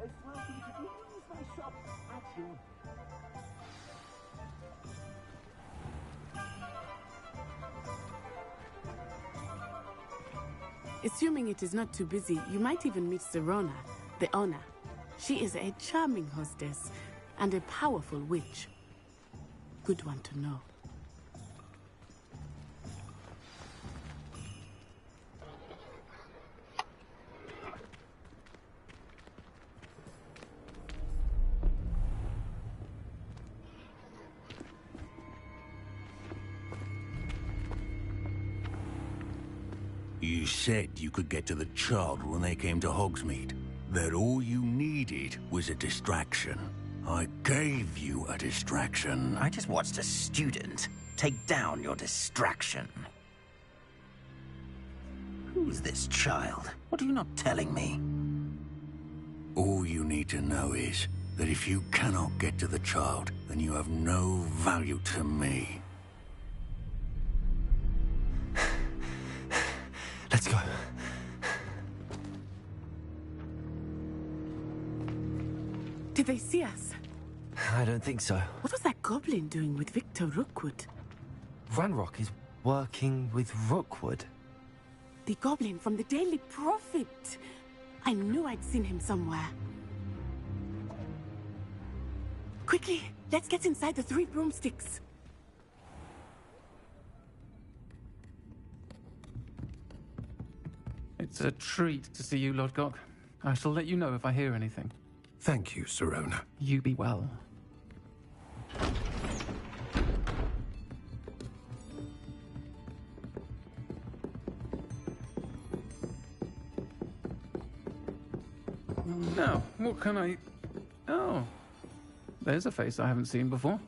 welcome to use my shop at your... Assuming it is not too busy, you might even meet Sirona, the owner. She is a charming hostess and a powerful witch. Good one to know. You said you could get to the child when they came to Hogsmeade. That all you needed was a distraction. I gave you a distraction. I just watched a student take down your distraction. Who's this child? What are you not telling me? All you need to know is that if you cannot get to the child, then you have no value to me. Let's go. Did they see us? I don't think so. What was that goblin doing with Victor Rookwood? Ranrock is working with Rookwood. The goblin from the Daily Prophet. I knew I'd seen him somewhere. Quickly, let's get inside the 3 broomsticks. It's a treat to see you, Lodgok. I shall let you know if I hear anything. Thank you, Sirona. You be well. Now, what can I... Oh, there's a face I haven't seen before.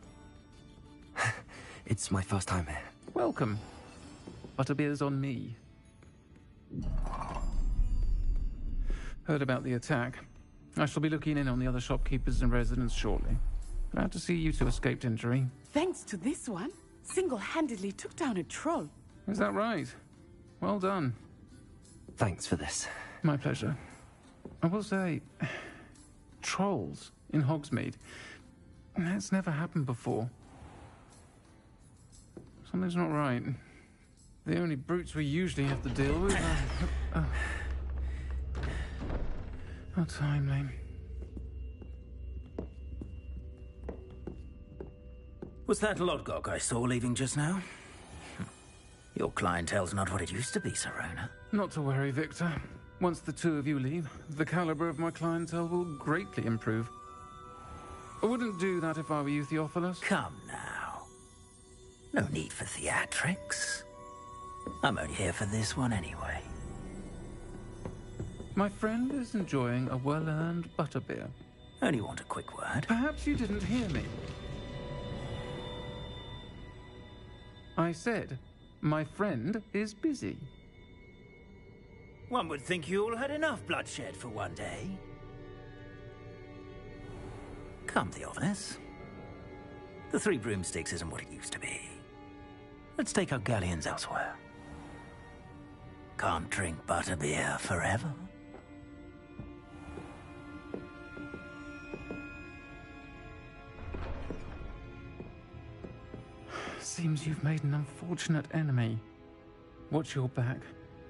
It's my first time here. Welcome. Butterbeer's on me. Heard about the attack. I shall be looking in on the other shopkeepers and residents shortly. Glad to see you two escaped injury. Thanks to this one, single-handedly took down a troll. Is that right? Well done. Thanks for this. My pleasure. I will say, trolls in Hogsmeade. That's never happened before. Something's not right. The only brutes we usually have to deal with are... How timely. Was that Lodgok I saw leaving just now? Your clientele's not what it used to be, Sirona. Not to worry, Victor. Once the two of you leave, the caliber of my clientele will greatly improve. I wouldn't do that if I were you, Theophilus. Come now. No need for theatrics. I'm only here for this one anyway. My friend is enjoying a well-earned butterbeer. Only want a quick word. Perhaps you didn't hear me. I said, my friend is busy. One would think you all had enough bloodshed for one day. Come, Theophilus. The 3 broomsticks isn't what it used to be. Let's take our galleons elsewhere. Can't drink butterbeer forever. Seems you've made an unfortunate enemy. Watch your back.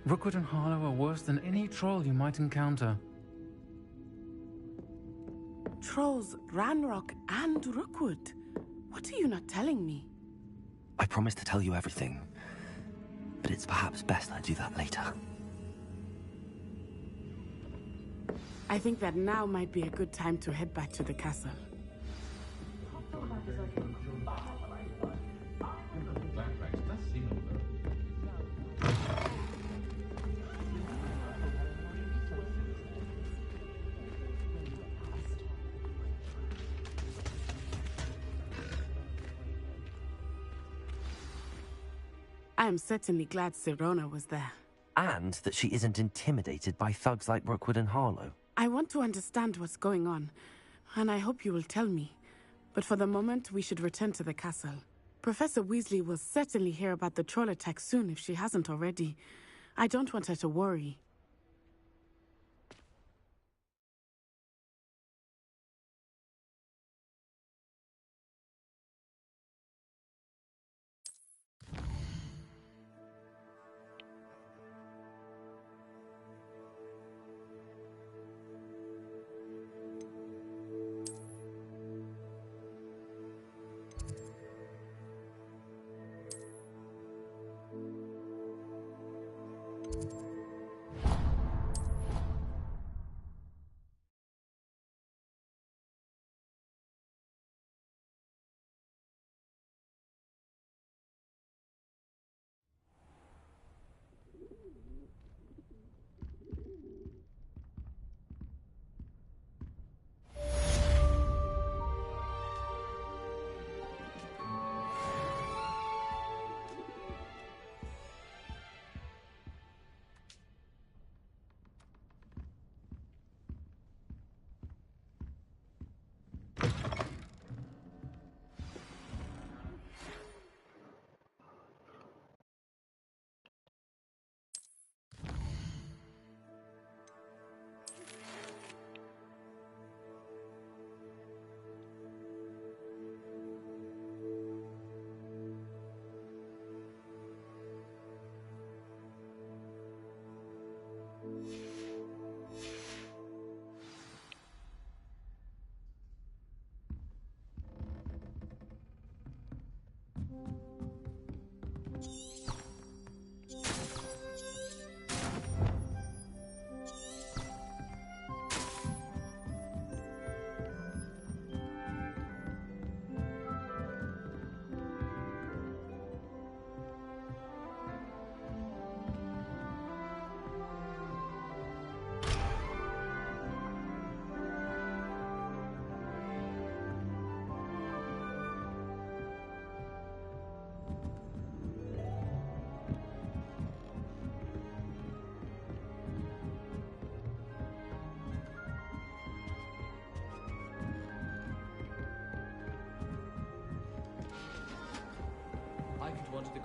Rookwood and Harlow are worse than any troll you might encounter. Trolls, Ranrock, and Rookwood. What are you not telling me? I promised to tell you everything, but it's perhaps best I do that later. I think that now might be a good time to head back to the castle. I am certainly glad Sirona was there. And that she isn't intimidated by thugs like Rookwood and Harlow. I want to understand what's going on, and I hope you will tell me. But for the moment, we should return to the castle. Professor Weasley will certainly hear about the troll attack soon if she hasn't already. I don't want her to worry.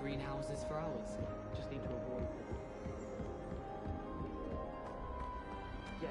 greenhouses for ours. Just need to avoid them. Yeah.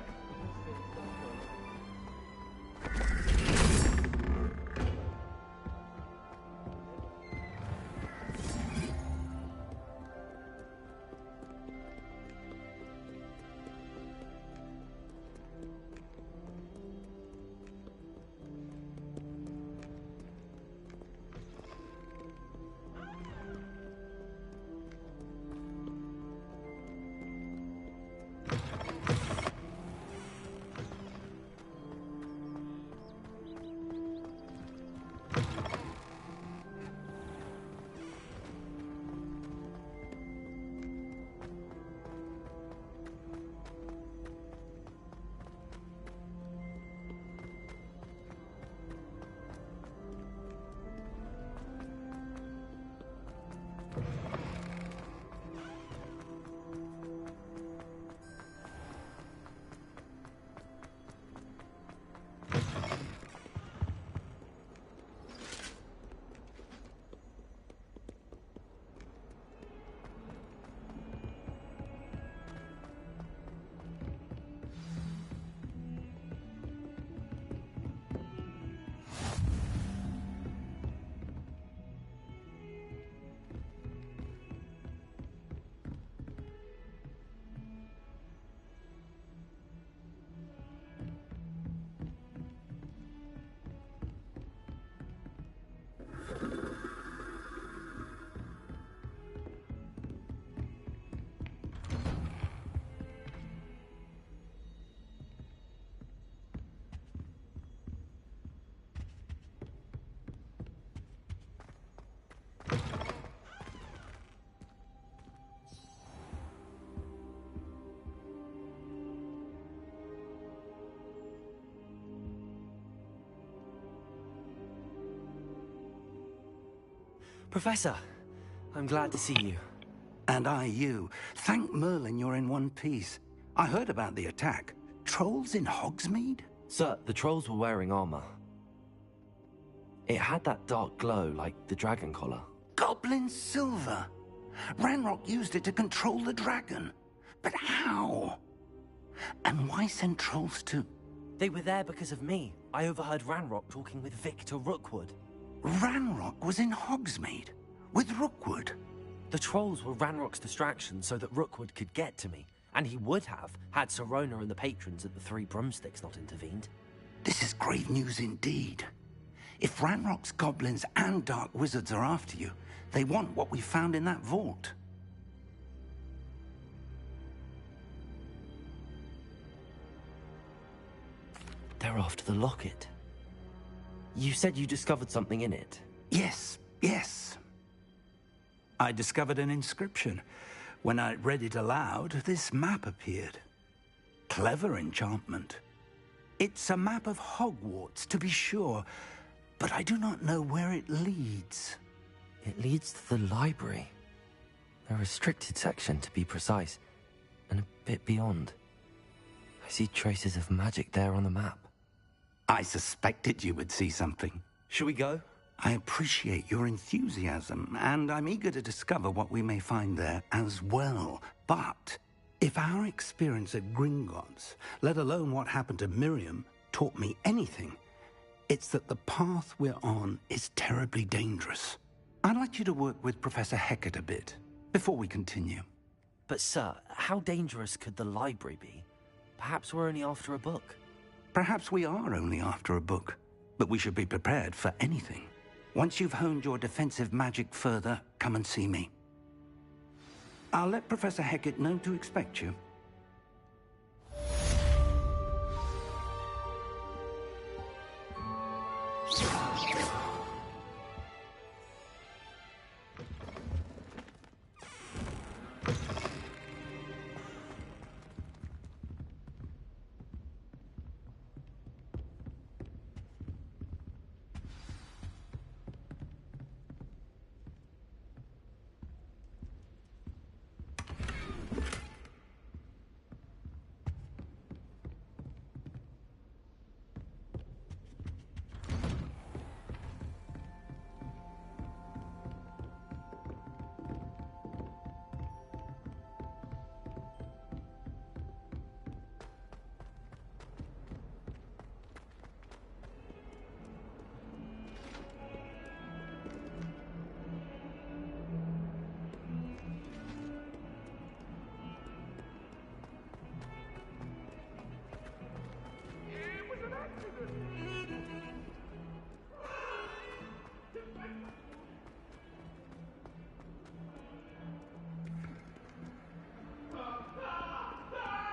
Professor, I'm glad to see you. And I you. Thank Merlin you're in one piece. I heard about the attack. Trolls in Hogsmeade? Sir, the trolls were wearing armor. It had that dark glow like the dragon collar. Goblin silver. Ranrock used it to control the dragon. But how? And why send trolls to... They were there because of me. I overheard Ranrock talking with Victor Rookwood. Ranrock was in Hogsmeade with Rookwood. The trolls were Ranrock's distraction so that Rookwood could get to me, and he would have had Sirona and the patrons at the Three Broomsticks not intervened. This is grave news indeed. If Ranrock's goblins and dark wizards are after you, they want what we found in that vault. They're after the locket. You said you discovered something in it. Yes. I discovered an inscription. When I read it aloud, this map appeared. Clever enchantment. It's a map of Hogwarts, to be sure, but I do not know where it leads. It leads to the library. A restricted section, to be precise, and a bit beyond. I see traces of magic there on the map. I suspected you would see something. Shall we go? I appreciate your enthusiasm, and I'm eager to discover what we may find there as well. But if our experience at Gringotts, let alone what happened to Miriam, taught me anything, it's that the path we're on is terribly dangerous. I'd like you to work with Professor Hecat a bit before we continue. But sir, how dangerous could the library be? Perhaps we're only after a book. Perhaps we are only after a book, but we should be prepared for anything. Once you've honed your defensive magic further, come and see me. I'll let Professor Hecat know to expect you.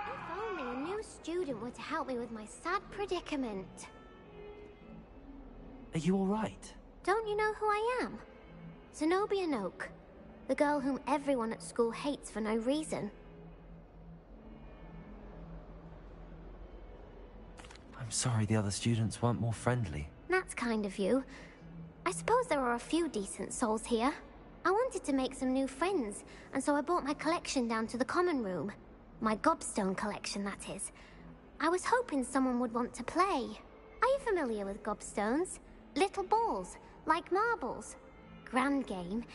If only a new student were to help me with my sad predicament. Are you all right? Don't you know who I am? Zenobia Noak, the girl whom everyone at school hates for no reason. I'm sorry the other students weren't more friendly. That's kind of you. I suppose there are a few decent souls here. I wanted to make some new friends, and so I brought my collection down to the common room. My gobstone collection, that is. I was hoping someone would want to play. Are you familiar with gobstones? Little balls, like marbles. Grand game.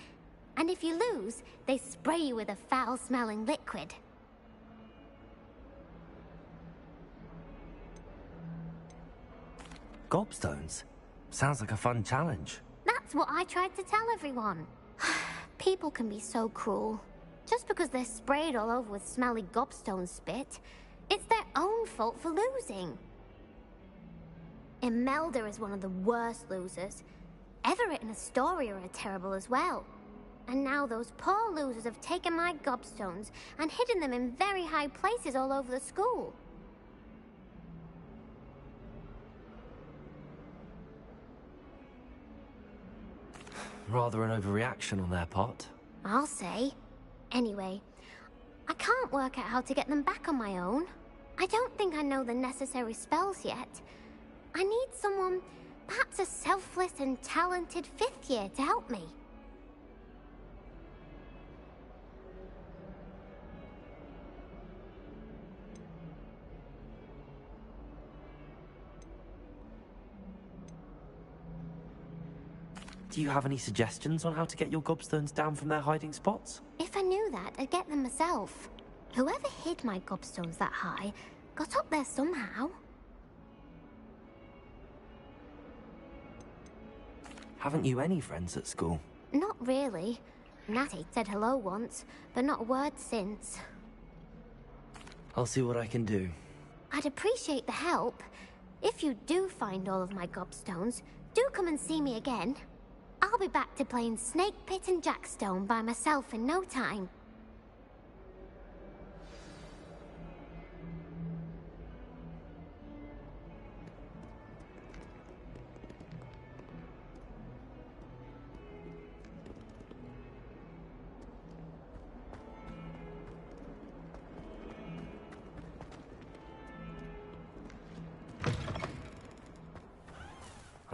And if you lose, they spray you with a foul-smelling liquid. Gobstones? Sounds like a fun challenge. That's what I tried to tell everyone. People can be so cruel. Just because they're sprayed all over with smelly gobstone spit, it's their own fault for losing. Imelda is one of the worst losers. Everett and Astoria are terrible as well. And now those poor losers have taken my gobstones and hidden them in very high places all over the school. Rather an overreaction on their part. I'll say. Anyway, I can't work out how to get them back on my own. I don't think I know the necessary spells yet. I need someone, perhaps a selfless and talented fifth year to help me. Do you have any suggestions on how to get your gobstones down from their hiding spots? If I knew that, I'd get them myself. Whoever hid my gobstones that high got up there somehow. Haven't you any friends at school? Not really. Natty said hello once, but not a word since. I'll see what I can do. I'd appreciate the help. If you do find all of my gobstones, do come and see me again. I'll be back to playing Snake Pit and Jackstone by myself in no time.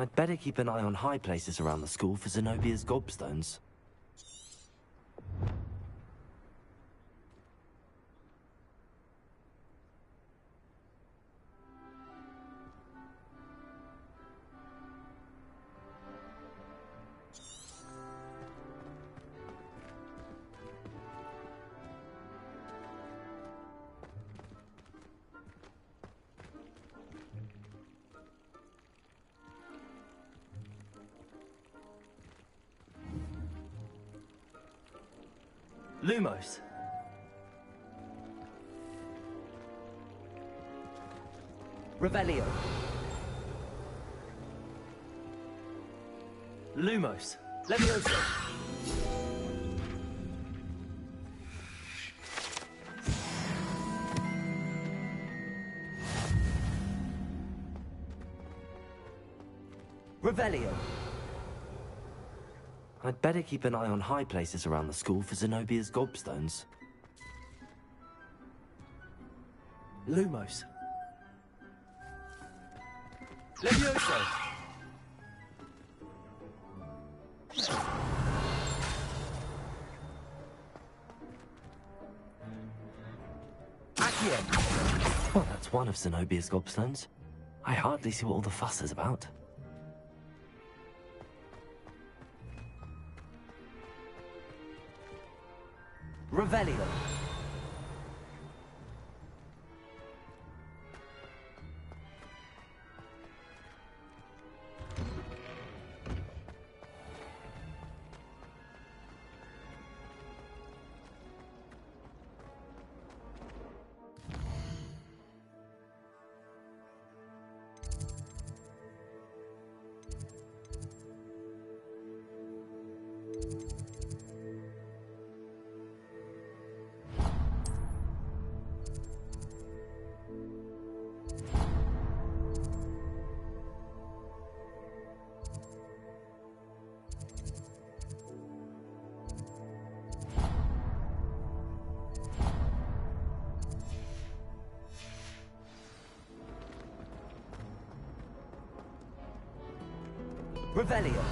I'd better keep an eye on high places around the school for Zenobia's gobstones. Lumos. Revelio. Lumos. Levioso. Revelio. I'd better keep an eye on high places around the school for Zenobia's gobstones. Lumos. Levioso. Accio. Well, that's one of Zenobia's gobstones. I hardly see what all the fuss is about. Revelio. Revelio.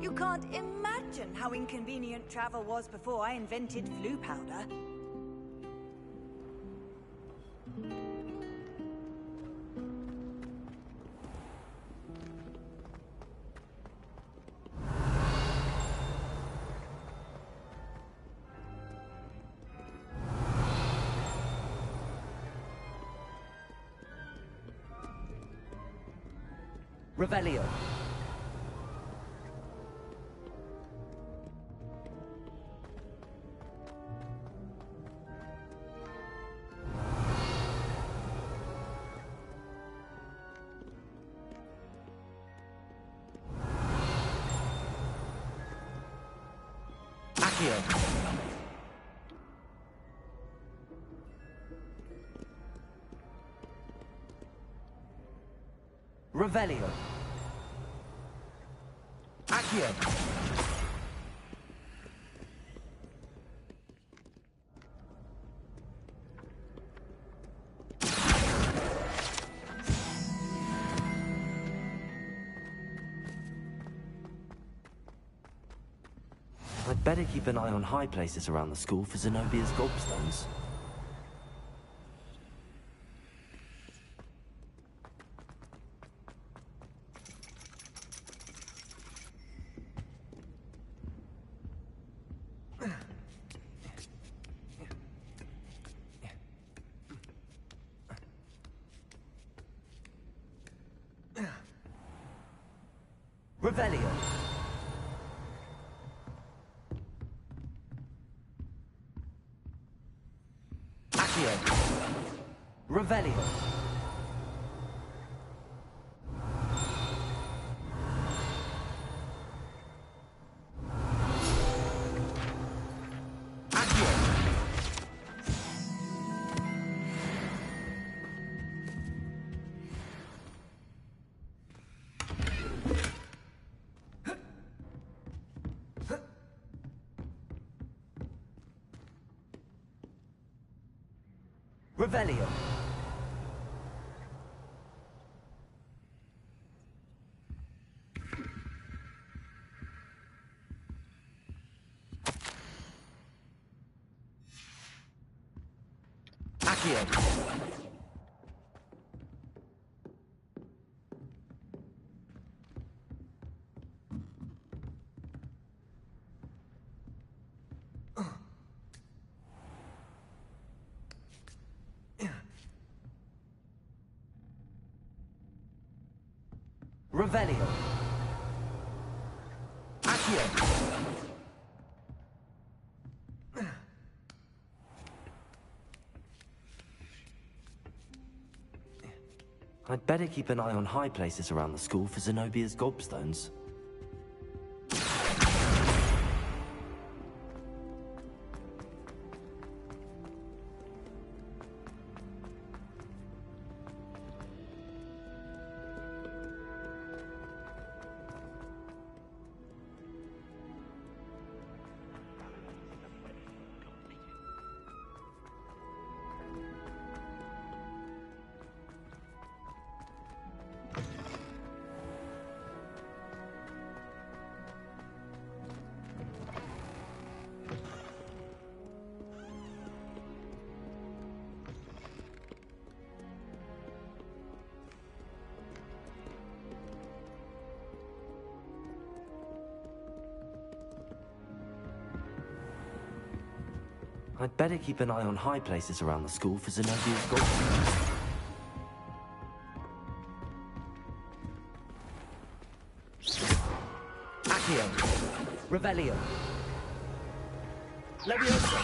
You can't imagine how inconvenient travel was before I invented flu powder. Revelio. Accio. Revelio. Accio. I'd better keep an eye on high places around the school for Zenobia's gobstones. Revelio. Accio. Revelio. Accio. Revelio. Accio. Revelio. Accio. I'd better keep an eye on high places around the school for Zenobia's gobstones. I'd better keep an eye on high places around the school for Zenobia's gobstones. Accio. Revelio. Levioso.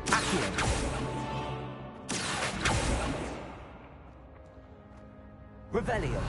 Accio. Revelio.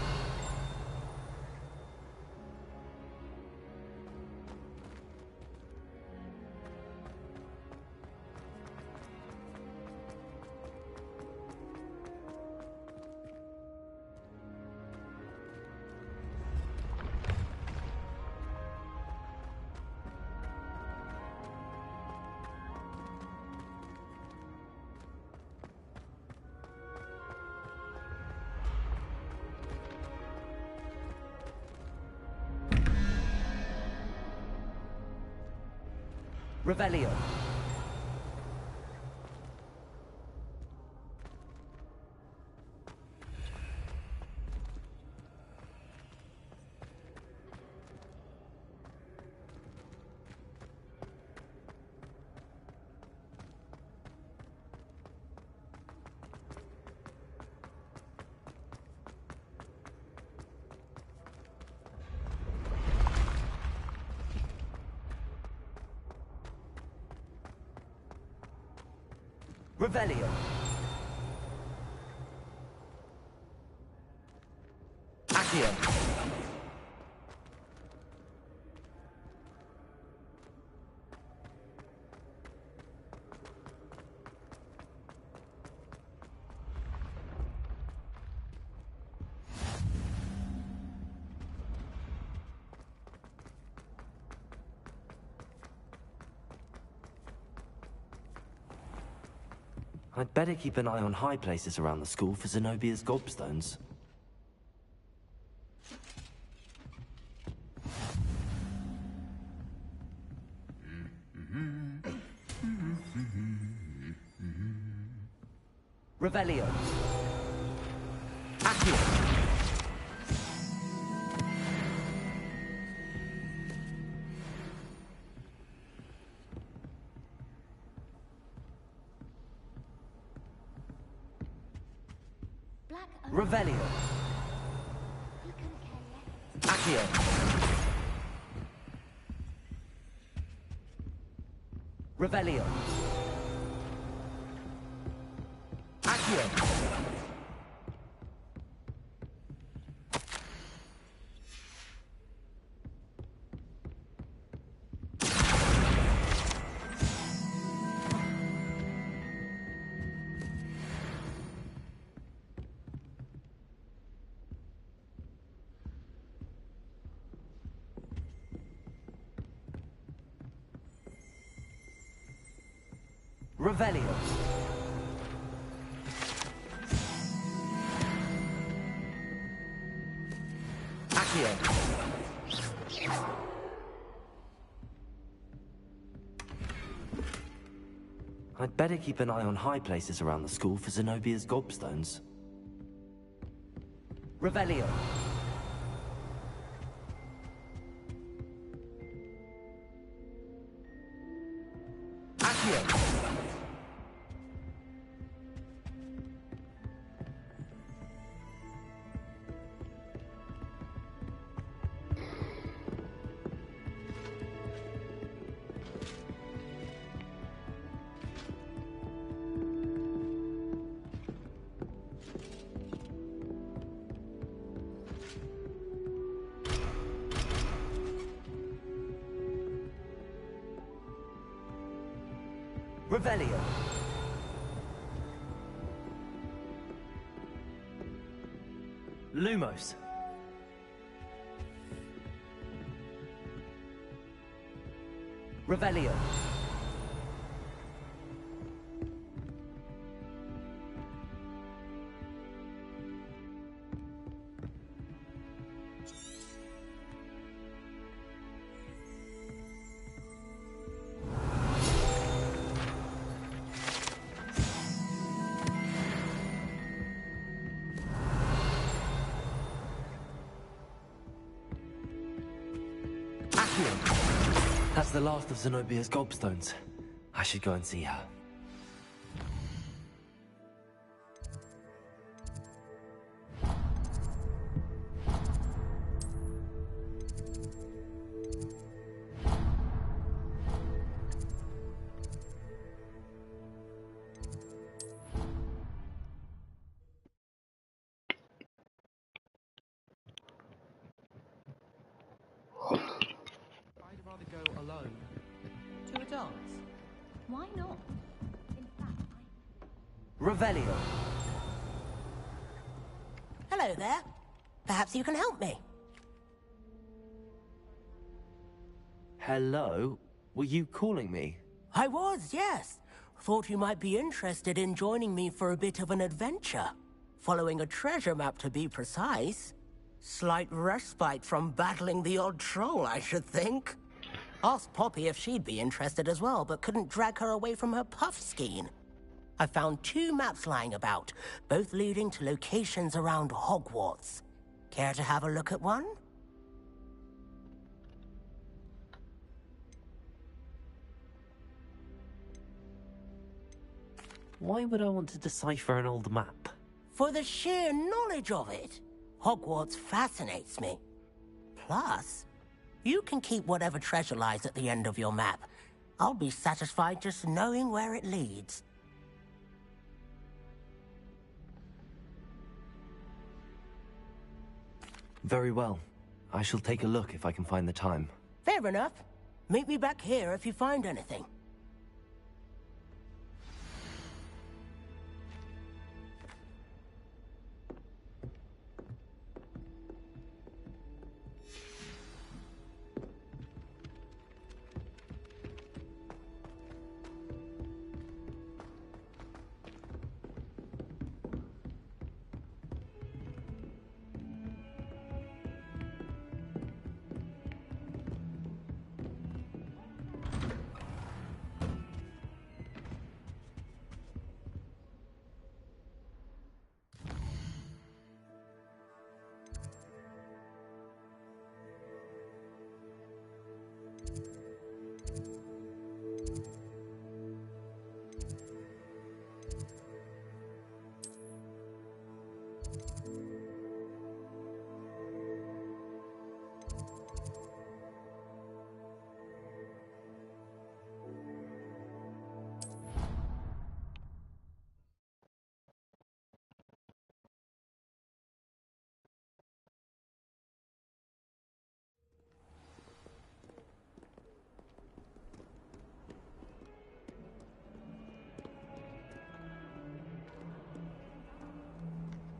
Revelio. Revelio. Accio. I'd better keep an eye on high places around the school for Zenobia's gobstones. Revelio. Accio. Revelio. Accio. Revelio. Accio. Revelio. Accio. I'd better keep an eye on high places around the school for Zenobia's gobstones. Revelio. Accio. Revelio. Lumos. Revelio. That's the last of Zenobia's gobstones. I should go and see her. I'd rather go alone. To a dance? Why not? In fact, Revelio. Hello there. Perhaps you can help me. Hello? Were you calling me? I was, yes. Thought you might be interested in joining me for a bit of an adventure. Following a treasure map, to be precise. Slight respite from battling the odd troll, I should think. Asked Poppy if she'd be interested as well, but couldn't drag her away from her puff skiing. I found 2 maps lying about, both leading to locations around Hogwarts. Care to have a look at one? Why would I want to decipher an old map? For the sheer knowledge of it. Hogwarts fascinates me. Plus, you can keep whatever treasure lies at the end of your map. I'll be satisfied just knowing where it leads. Very well. I shall take a look if I can find the time. Fair enough. Meet me back here if you find anything.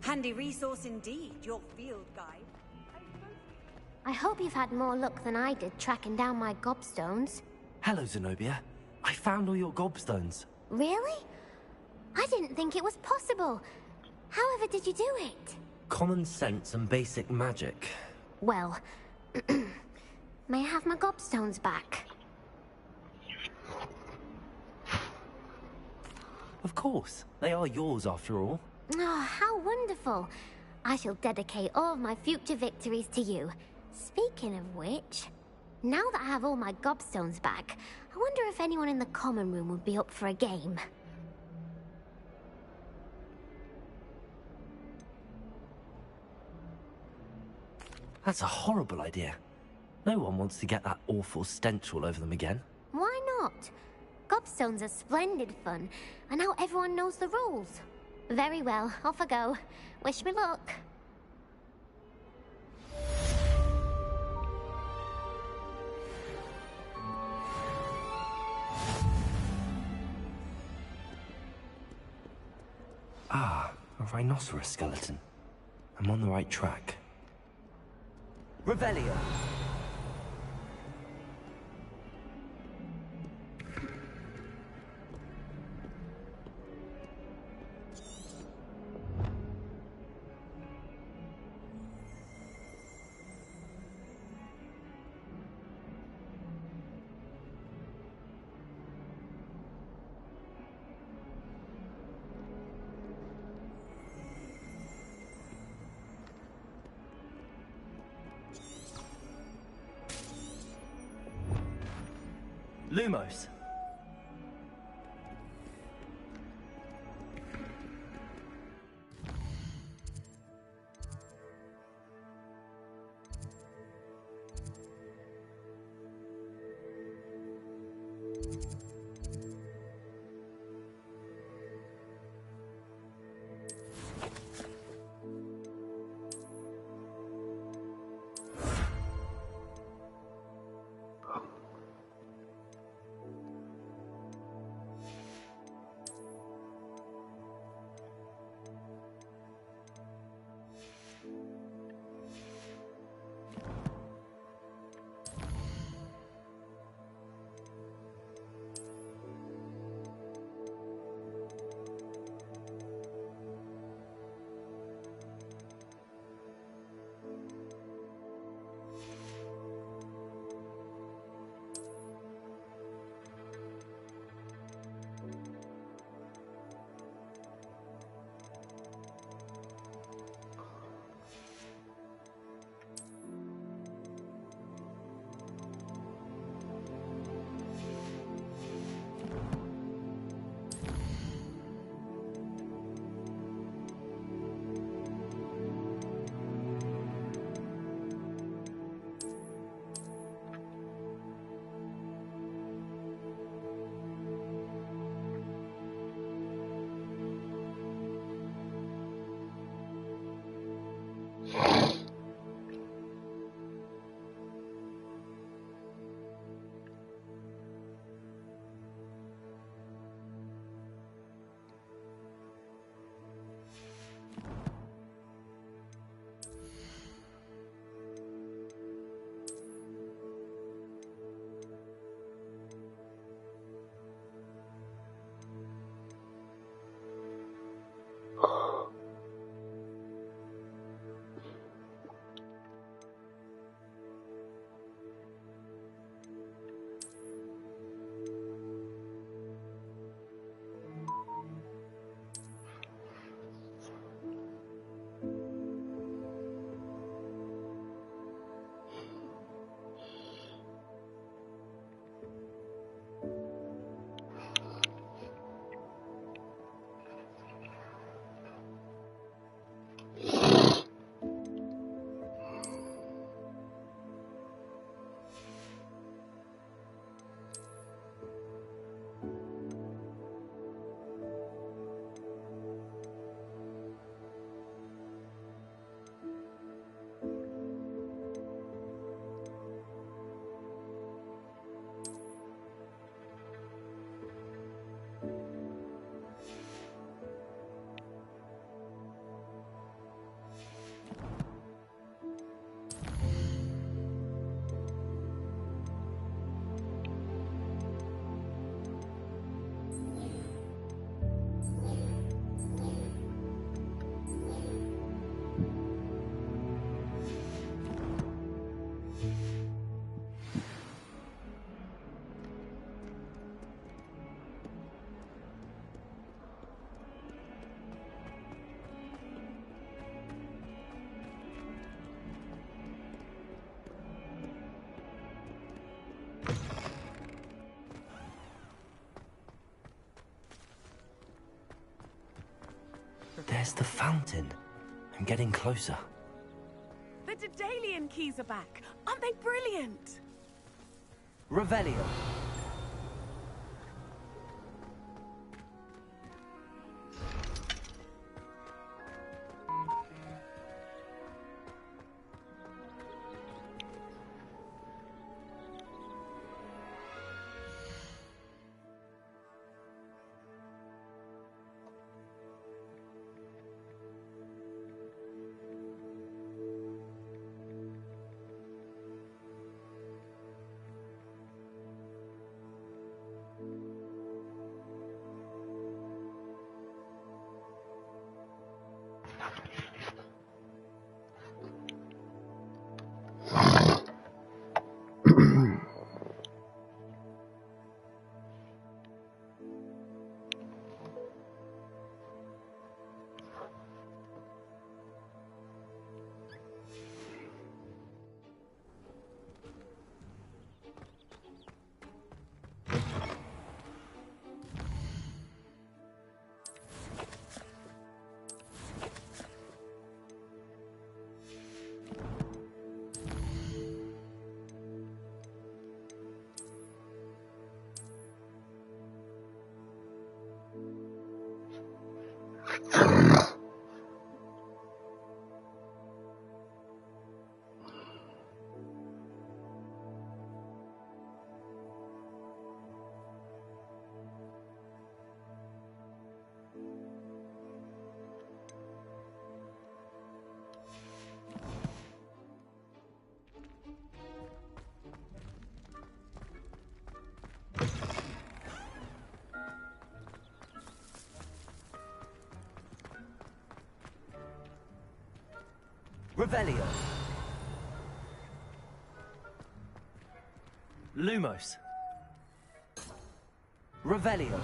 Handy resource indeed, your field guide. I hope you've had more luck than I did tracking down my gobstones. Hello, Zenobia. I found all your gobstones. Really? I didn't think it was possible. However did you do it? Common sense and basic magic. Well, may I have my gobstones back? Of course. They are yours after all. Oh, how wonderful. I shall dedicate all of my future victories to you. Speaking of which, now that I have all my gobstones back, I wonder if anyone in the common room would be up for a game. That's a horrible idea. No one wants to get that awful stench all over them again. Why not? Gobstones are splendid fun, and now everyone knows the rules. Very well, off I go. Wish me luck. Ah, a rhinoceros skeleton. I'm on the right track. Revelio. Lumos. There's the fountain. I'm getting closer. The Daedalian keys are back. Aren't they brilliant? Revelio. Revelio. Lumos. Revelio.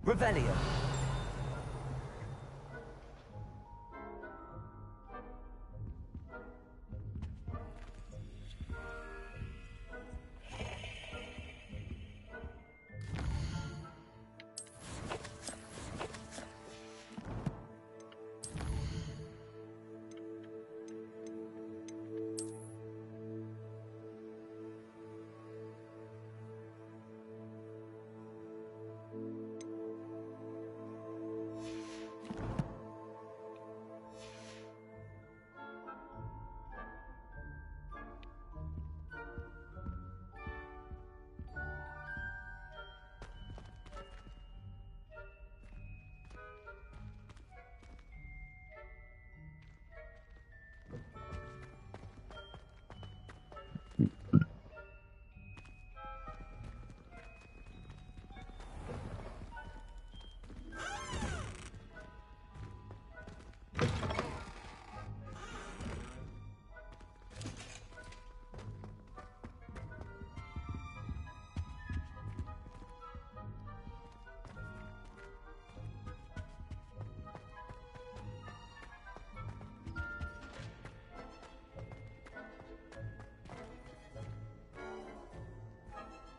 Revelio.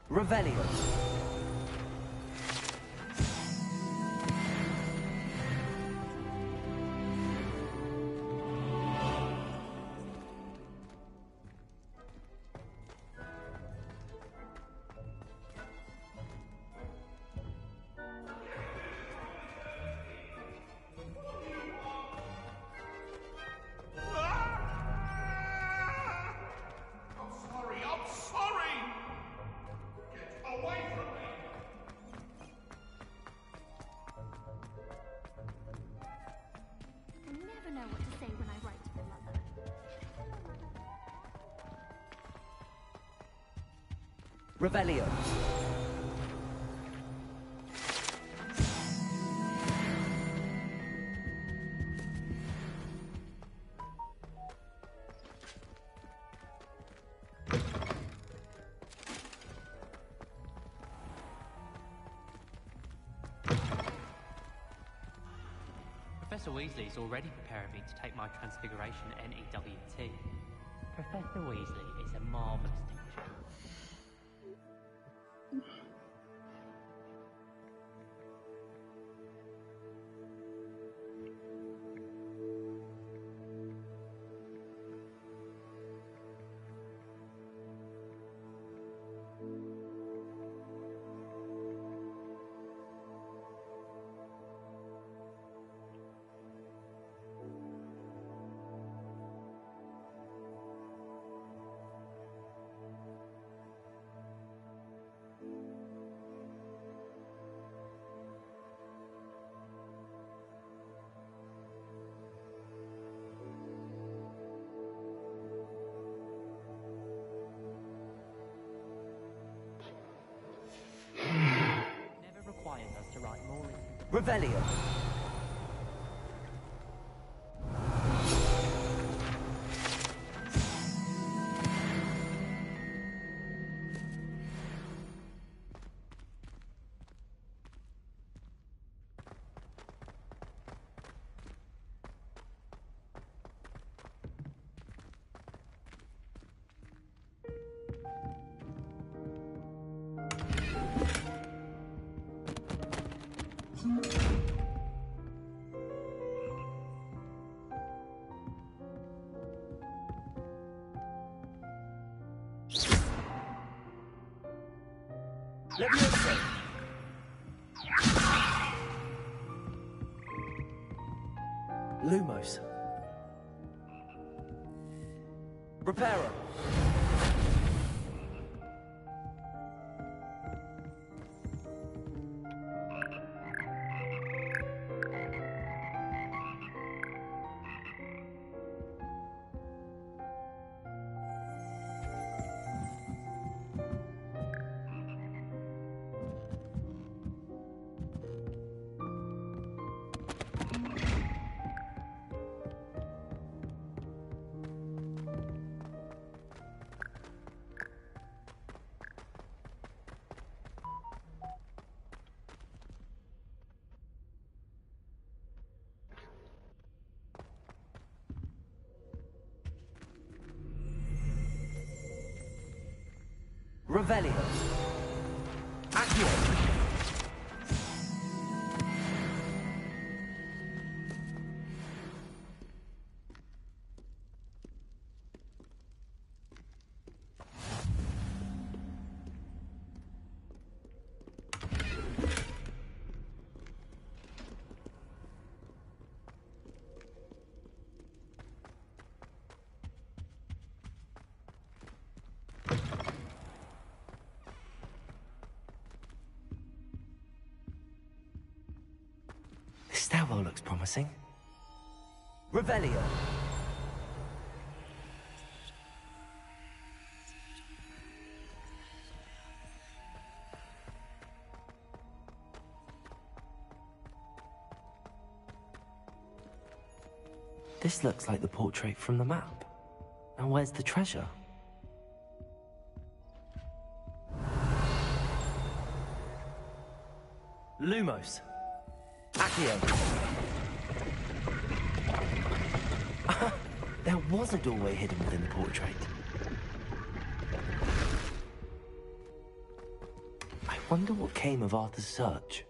Revelio. Revelio. Professor Weasley's already preparing me to take my Transfiguration NEWT. Professor Weasley is a marvellous teacher. Never requires us to write more. Revelio. Levioso. Lumos. Reparo. Revelio. Accio. This stairwell looks promising. Revelio. This looks like the portrait from the map. And where's the treasure? Lumos. Accio. There was a doorway hidden within the portrait. I wonder what came of Arthur's search.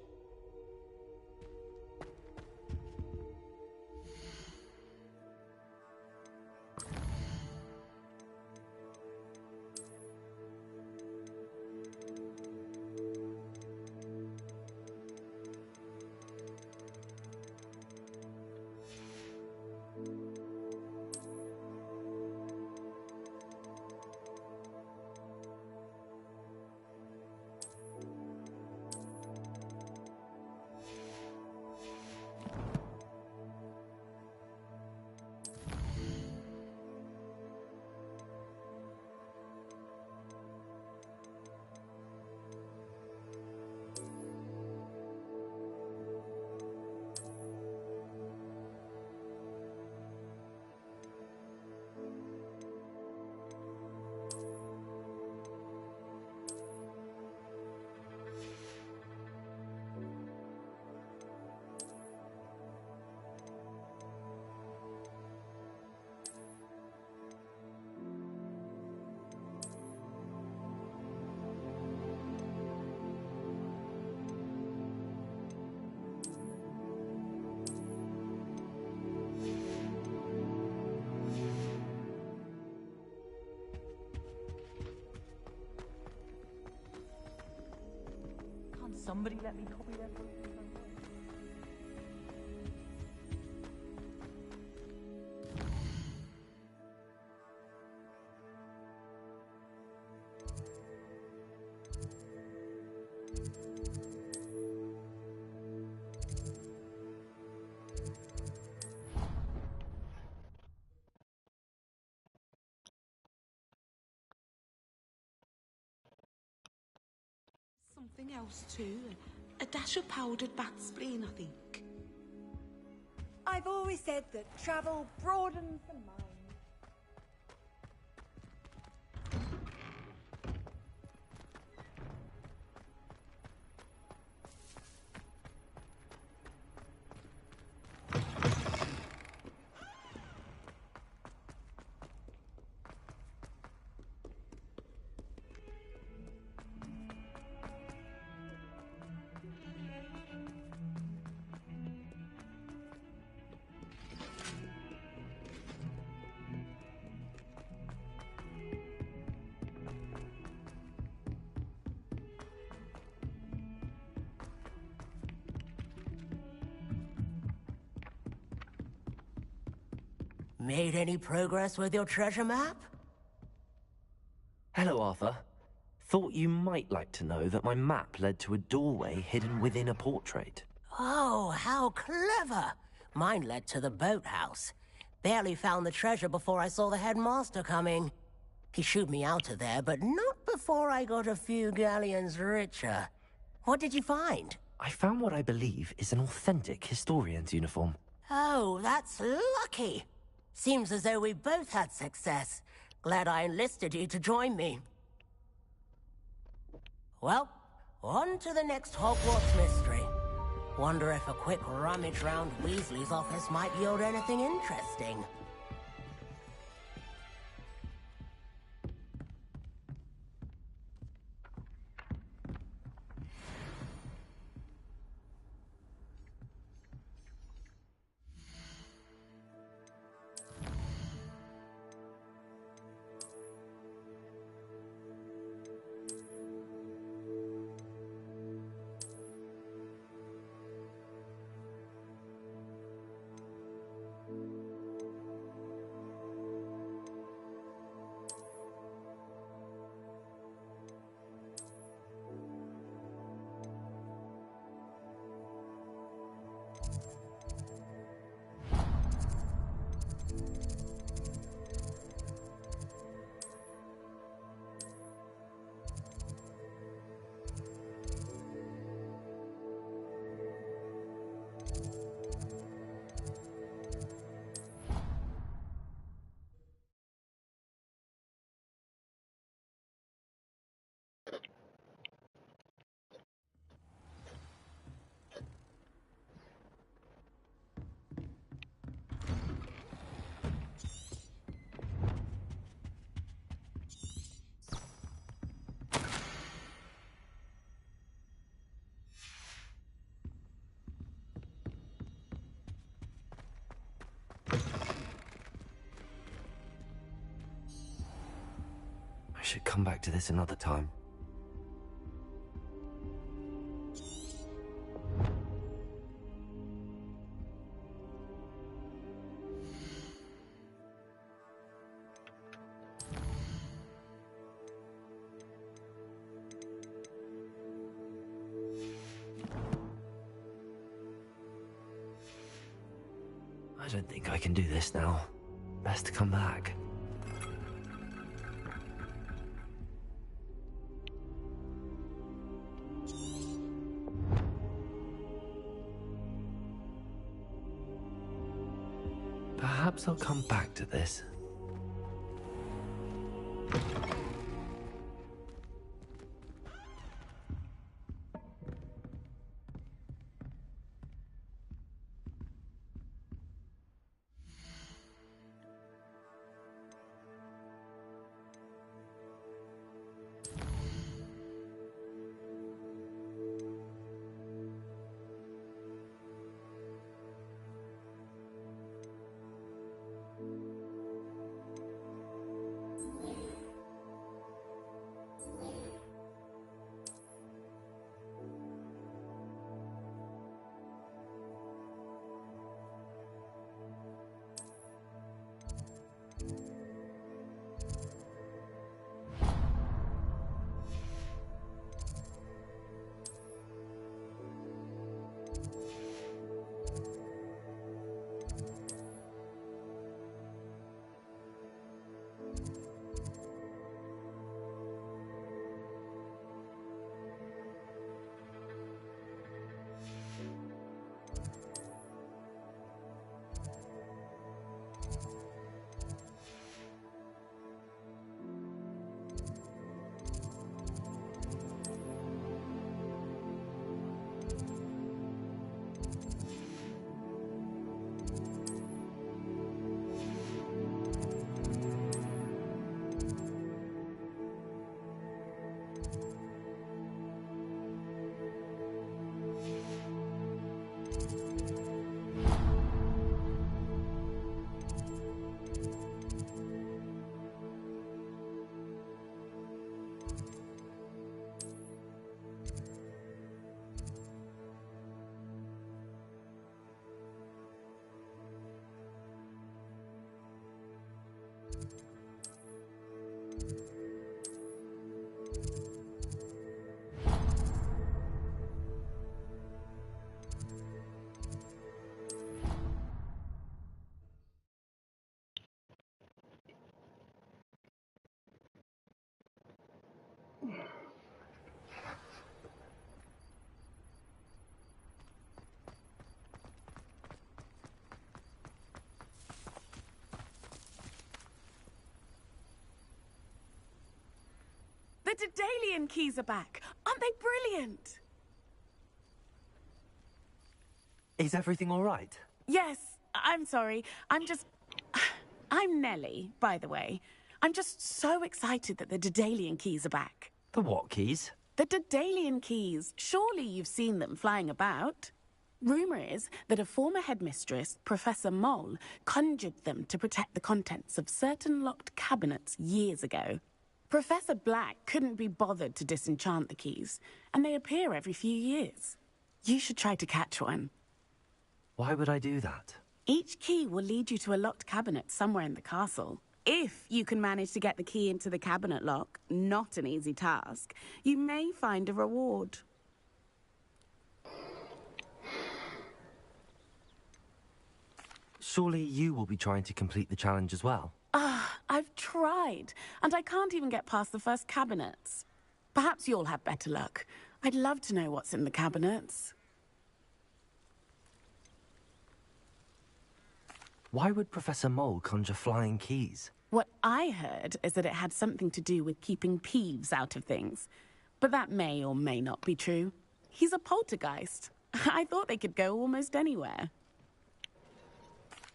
somebody let me copy their photos? Something else too. A dash of powdered bat spleen, I think. I've always said that travel broadens the mind. Made any progress with your treasure map? Hello, Arthur. Thought you might like to know that my map led to a doorway hidden within a portrait. Oh, how clever! Mine led to the boathouse. Barely found the treasure before I saw the headmaster coming. He shooed me out of there, but not before I got a few galleons richer. What did you find? I found what I believe is an authentic historian's uniform. Oh, that's lucky. Seems as though we both had success. Glad I enlisted you to join me. Well, on to the next Hogwarts mystery. Wonder if a quick rummage round Weasley's office might yield anything interesting. I should come back to this another time. I don't think I can do this now. Best to come back. Perhaps I'll come back to this. The Daedalian keys are back. Aren't they brilliant? Is everything all right? Yes, I'm sorry. I'm Nellie, by the way. I'm just so excited that the Daedalian keys are back. The what keys? The Daedalian keys. Surely you've seen them flying about. Rumour is that a former headmistress, Professor Mole, conjured them to protect the contents of certain locked cabinets years ago. Professor Black couldn't be bothered to disenchant the keys, and they appear every few years. You should try to catch one. Why would I do that? Each key will lead you to a locked cabinet somewhere in the castle. If you can manage to get the key into the cabinet lock, not an easy task, you may find a reward. Surely you will be trying to complete the challenge as well? I've tried, and I can't even get past the first cabinets. Perhaps you'll have better luck. I'd love to know what's in the cabinets. Why would Professor Mole conjure flying keys? What I heard is that it had something to do with keeping Peeves out of things. But that may or may not be true. He's a poltergeist. I thought they could go almost anywhere.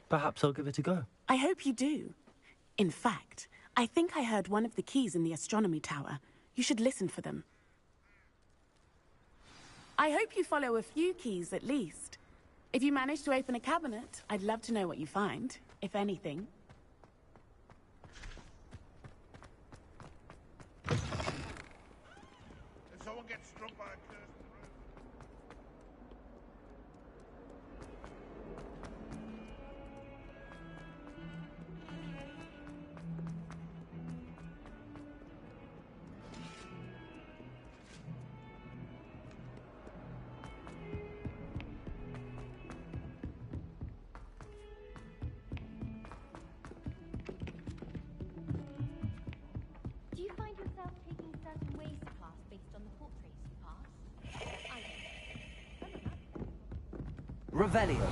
Perhaps I'll give it a go. I hope you do. In fact, I think I heard one of the keys in the astronomy tower. You should listen for them. I hope you follow a few keys at least. If you manage to open a cabinet, I'd love to know what you find, if anything. If someone gets struck by a curse... Do you find yourself taking certain ways to class based on the portraits you pass? Revelio.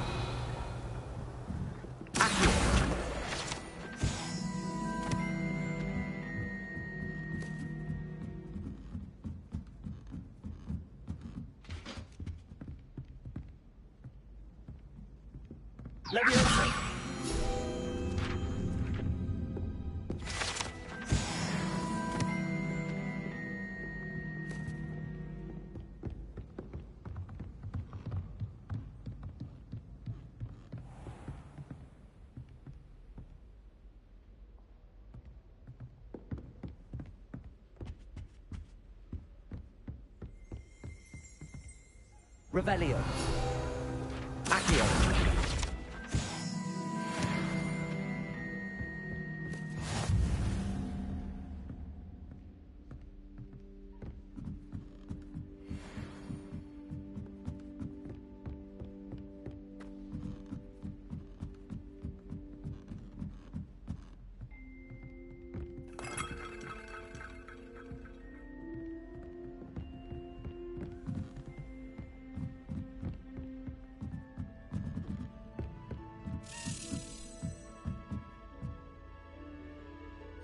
Accio. Leviosa. Revelio. Accio.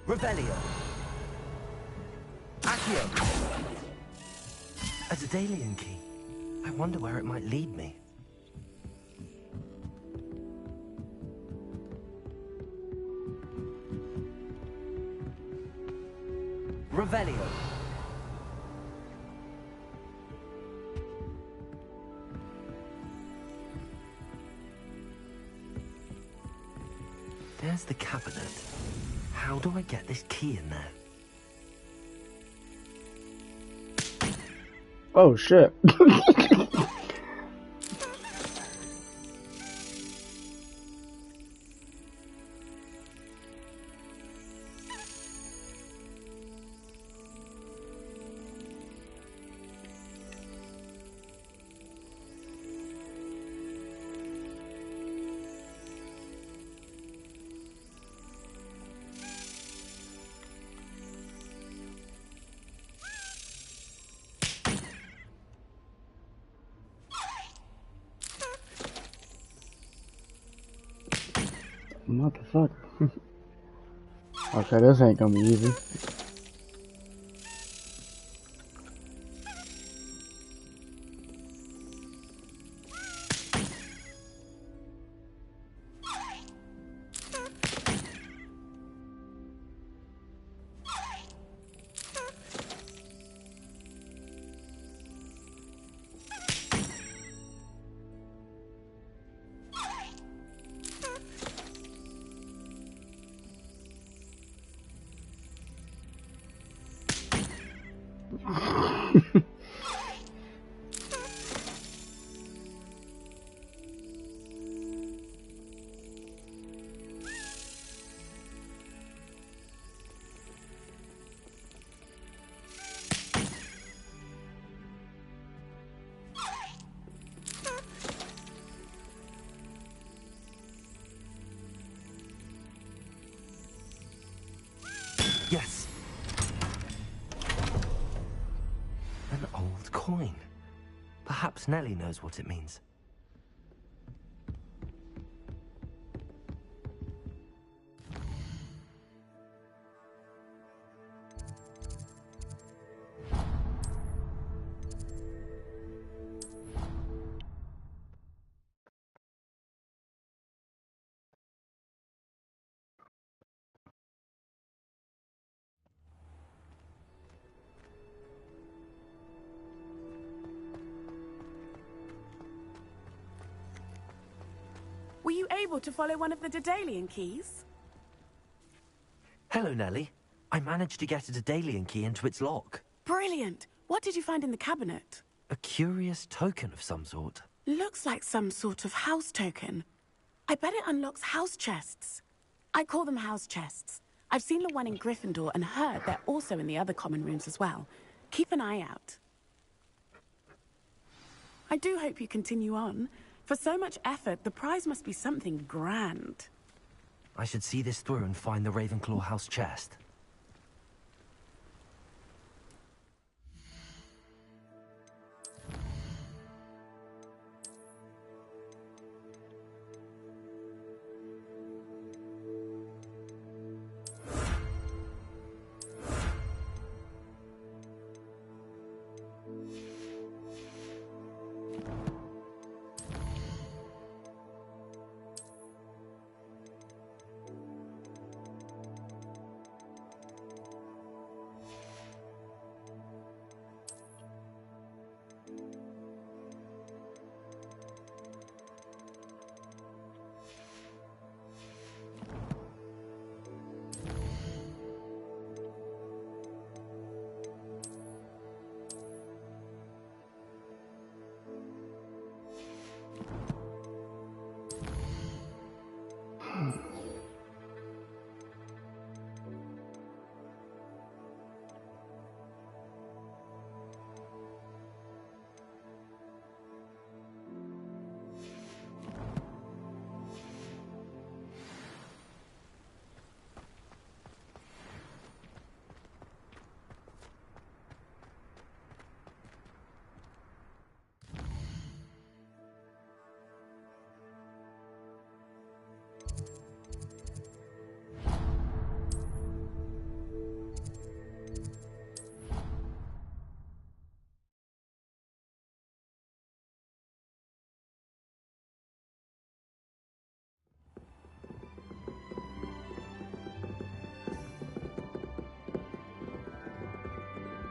Revelio. Accio. A Daedalian key. I wonder where it might lead me. Revelio. There's the cabinet. How do I get this key in there? Oh shit. Motherfucker. Okay, this ain't gonna be easy. Yes. An old coin. Perhaps Nellie knows what it means. Were you able to follow one of the Daedalian keys? Hello, Nellie. I managed to get a Daedalian key into its lock. Brilliant! What did you find in the cabinet? A curious token of some sort. Looks like some sort of house token. I bet it unlocks house chests. I call them house chests. I've seen the one in Gryffindor and heard they're also in the other common rooms as well. Keep an eye out. I do hope you continue on. For so much effort, the prize must be something grand. I should see this through and find the Ravenclaw house chest.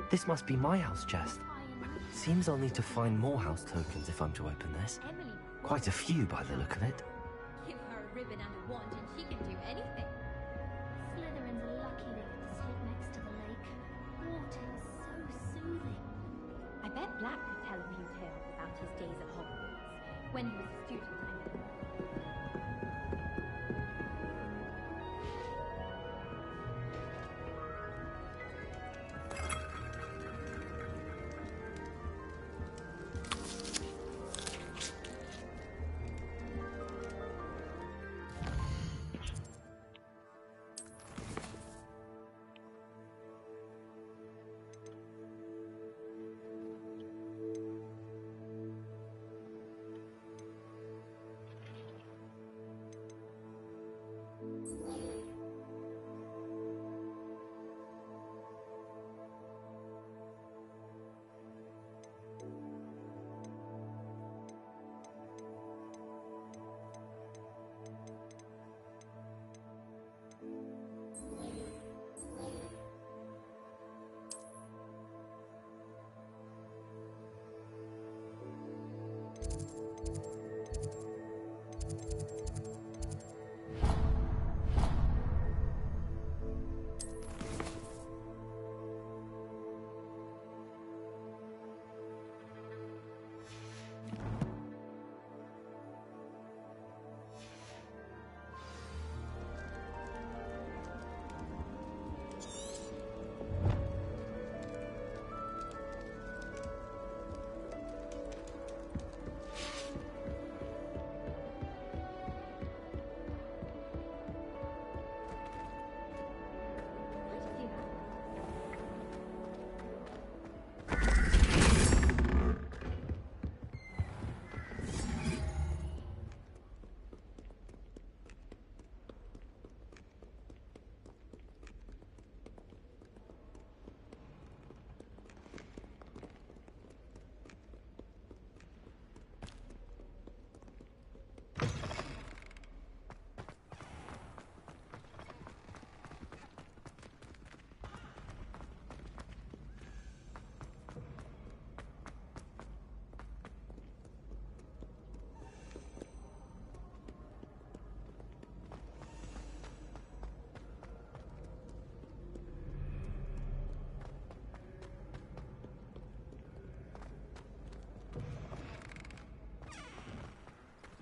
This must be my house chest. Seems I'll need to find more house tokens if I'm to open this. Quite a few by the look of it. Give her a ribbon and a wand and she can do anything. Slytherin's lucky they get to sleep next to the lake. Water is so soothing. I bet Black could tell a few tales about his days at Hogwarts. When he was a student, I mean.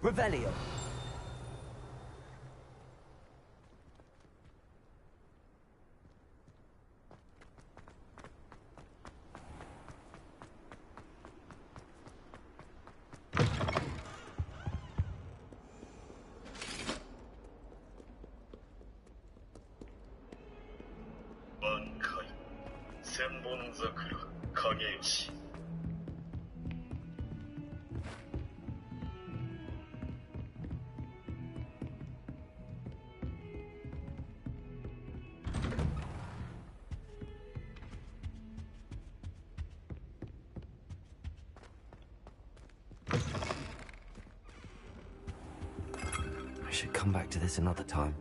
Revelio. I should come back to this another time.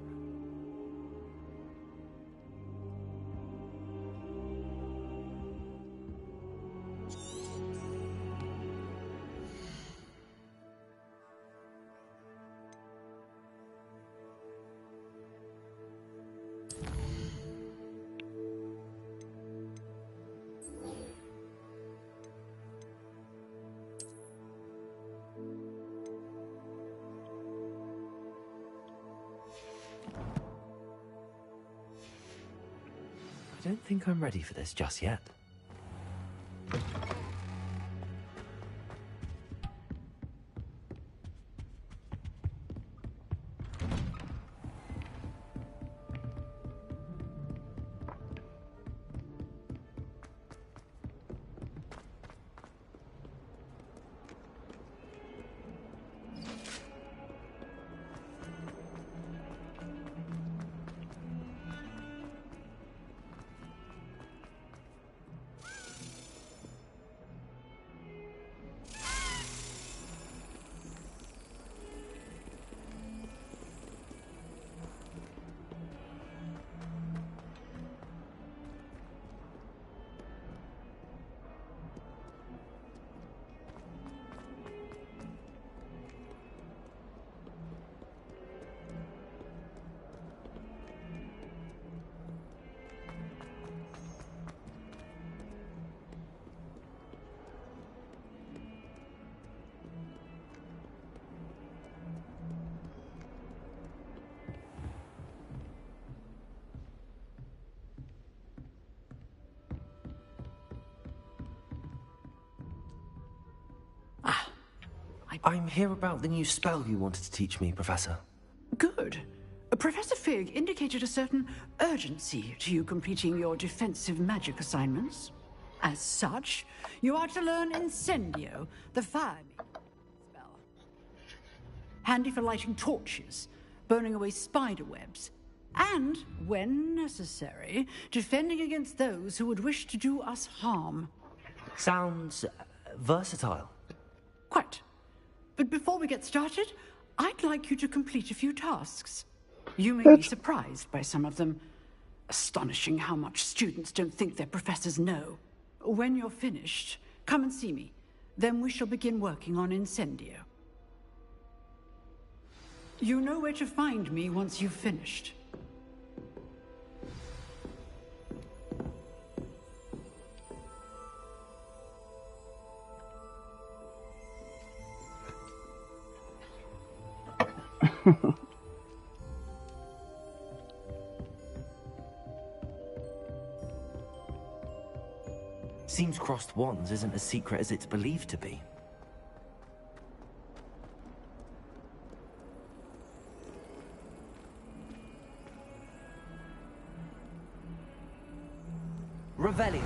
I don't think I'm ready for this just yet. I'm here about the new spell you wanted to teach me, Professor. Good. Professor Fig indicated a certain urgency to you completing your defensive magic assignments. As such, you are to learn Incendio, the fire spell. Handy for lighting torches, burning away spider webs, and, when necessary, defending against those who would wish to do us harm. Sounds versatile. Quite. But before we get started, I'd like you to complete a few tasks. You may be surprised by some of them. Astonishing how much students don't think their professors know. When you're finished, come and see me. Then we shall begin working on Incendio. You know where to find me once you've finished. Seems crossed wands isn't as secret as it's believed to be. Revelio.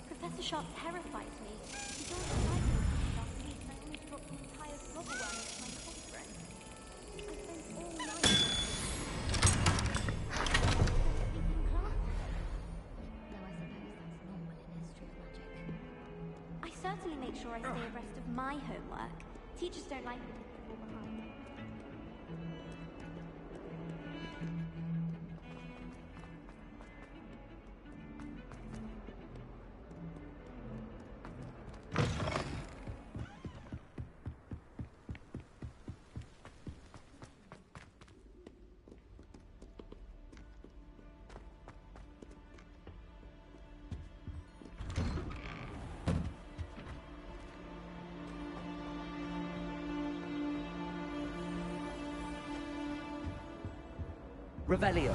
Professor Sharp terrifies me. He told us I couldn't last week and I only dropped an entire slobberworm into my cauldron. I spent all night sleeping class. Though I suppose that's normal in history of magic. I certainly make sure I stay abreast of my homework. Teachers don't like me to fall behind. Revelio.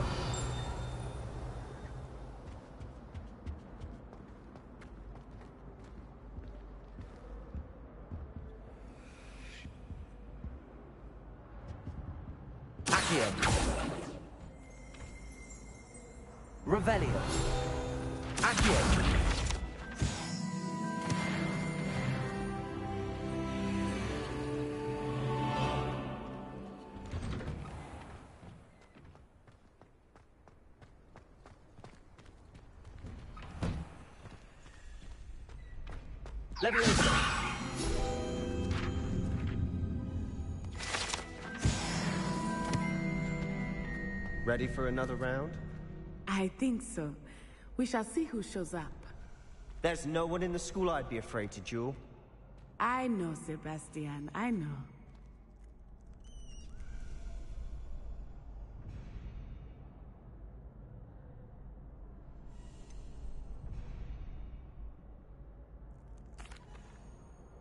Accio. Revelio. Accio. Leviosa. Ready for another round? I think so. We shall see who shows up. There's no one in the school I'd be afraid to duel. I know, Sebastian. I know.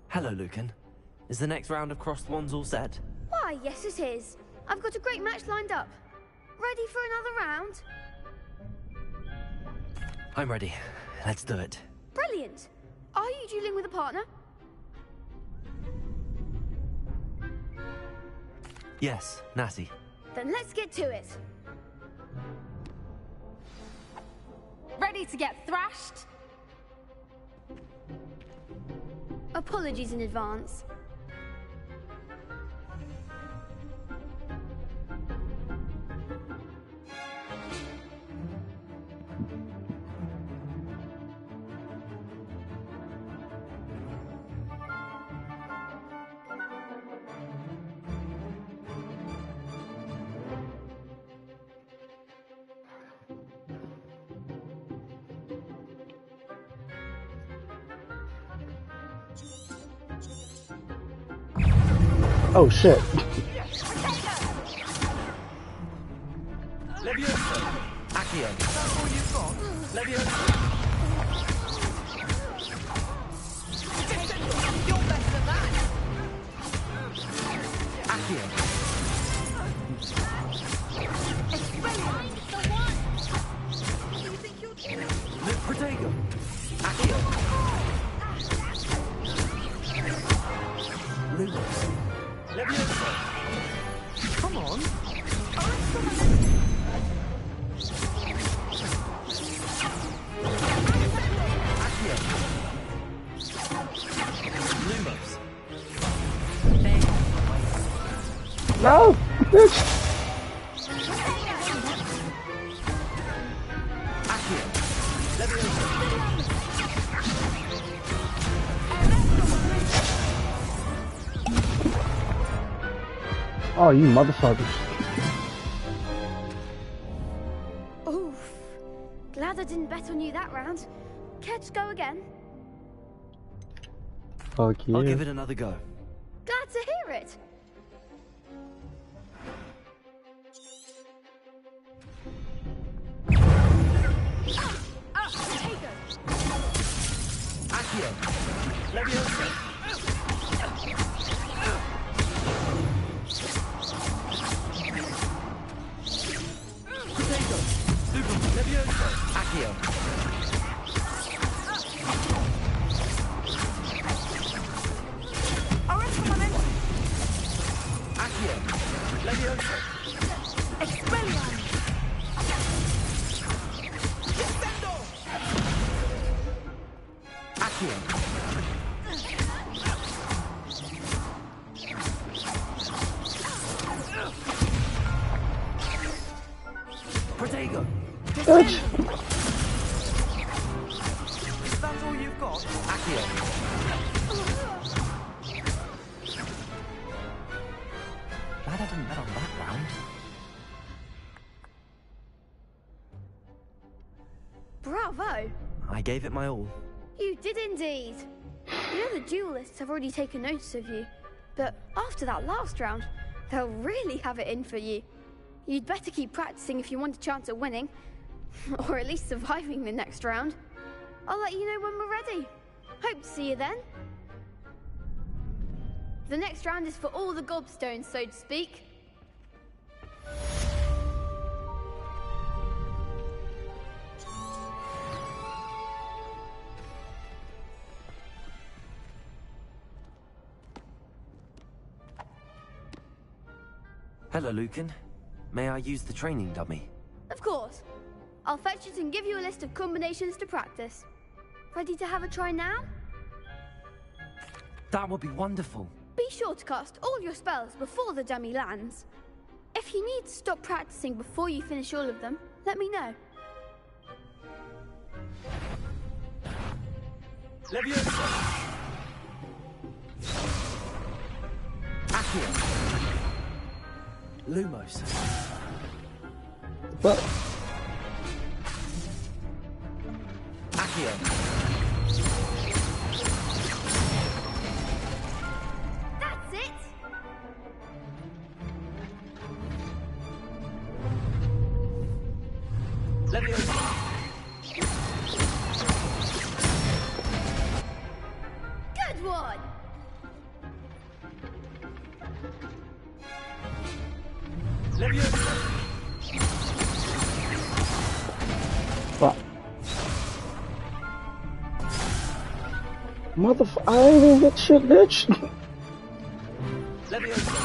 Hello, Lucan. Is the next round of Crossed Wands all set? Why, yes it is. I've got a great match lined up. Ready for another round? I'm ready. Let's do it. Brilliant. Are you dueling with a partner? Yes, Natty. Then let's get to it. Ready to get thrashed? Apologies in advance. Oh shit. Leviosa. Accio. That's all you've got? Leviosa. You're better than that. Accio. What do you think you're doing? Protego. Accio. Lumos. Leviosa. Come on. Accio. Lumos. No! Bitch! Accio. Leviosa. Oh, you motherfuckers. Oof. Glad I didn't bet on you that round. Care to go again? Fuck yeah. I'll give it another go. Glad to hear it. Accio. Leviosa. Protego. Leviosa. Accio. Accio. Leviosa. Expelliarmus. Accio. Protego. Bitch! Is that all you've got? Accio. Glad I didn't bet on that round. Bravo. I gave it my all. You did indeed. You know the duelists have already taken notice of you, but after that last round, they'll really have it in for you. You'd better keep practicing if you want a chance at winning, or at least surviving the next round. I'll let you know when we're ready. Hope to see you then. The next round is for all the gobstones, so to speak. Hello, Lucan. May I use the training dummy? Of course. I'll fetch it and give you a list of combinations to practice. Ready to have a try now? That would be wonderful. Be sure to cast all your spells before the dummy lands. If you need to stop practicing before you finish all of them, let me know. Leviosa! Accio! Lumos. What? Accio! That's it! Leviosa! Good one! Leviosa! Fuck. I ain't even get shit, bitch. Leviosa!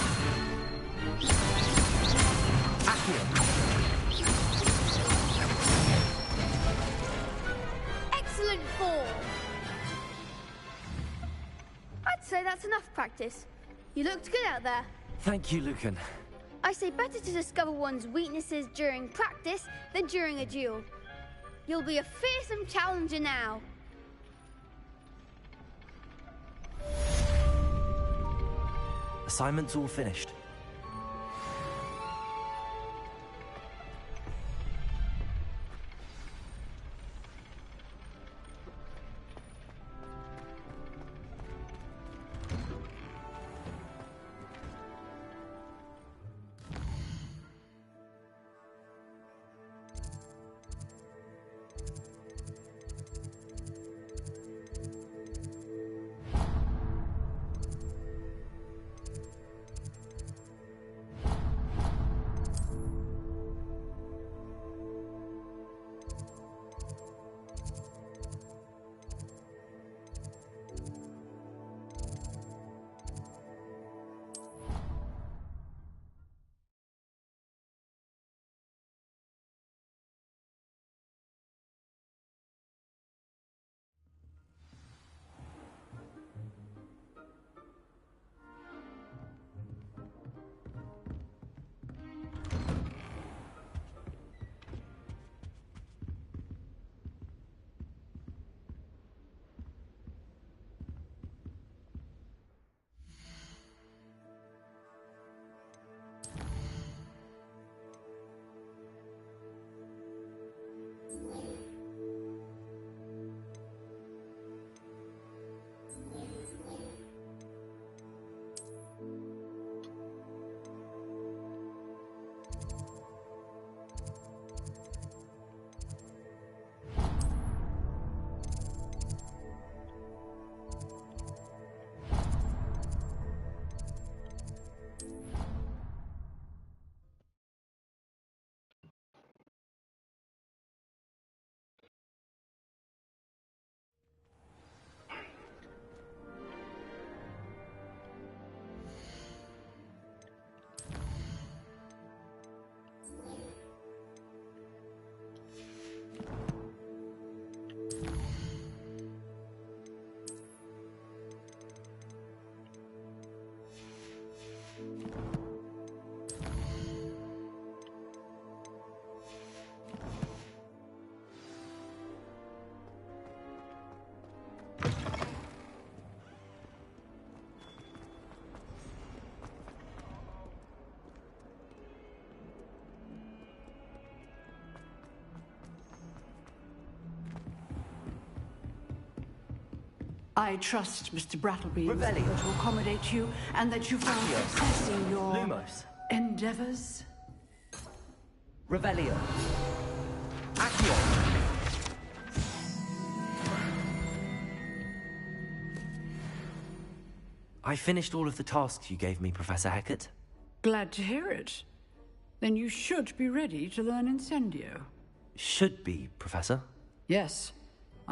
Excellent ball! I'd say that's enough practice. You looked good out there. Thank you, Lucan. I say better to discover one's weaknesses during practice than during a duel. You'll be a fearsome challenger now. Assignment's all finished. I trust, Mr. Brattleby, Revelio. to accommodate you, and that you found Accio. success in your Lumos. endeavors. Revelio. Accio. I finished all of the tasks you gave me, Professor Hecat. Glad to hear it. Then you should be ready to learn Incendio. Should be, Professor. Yes.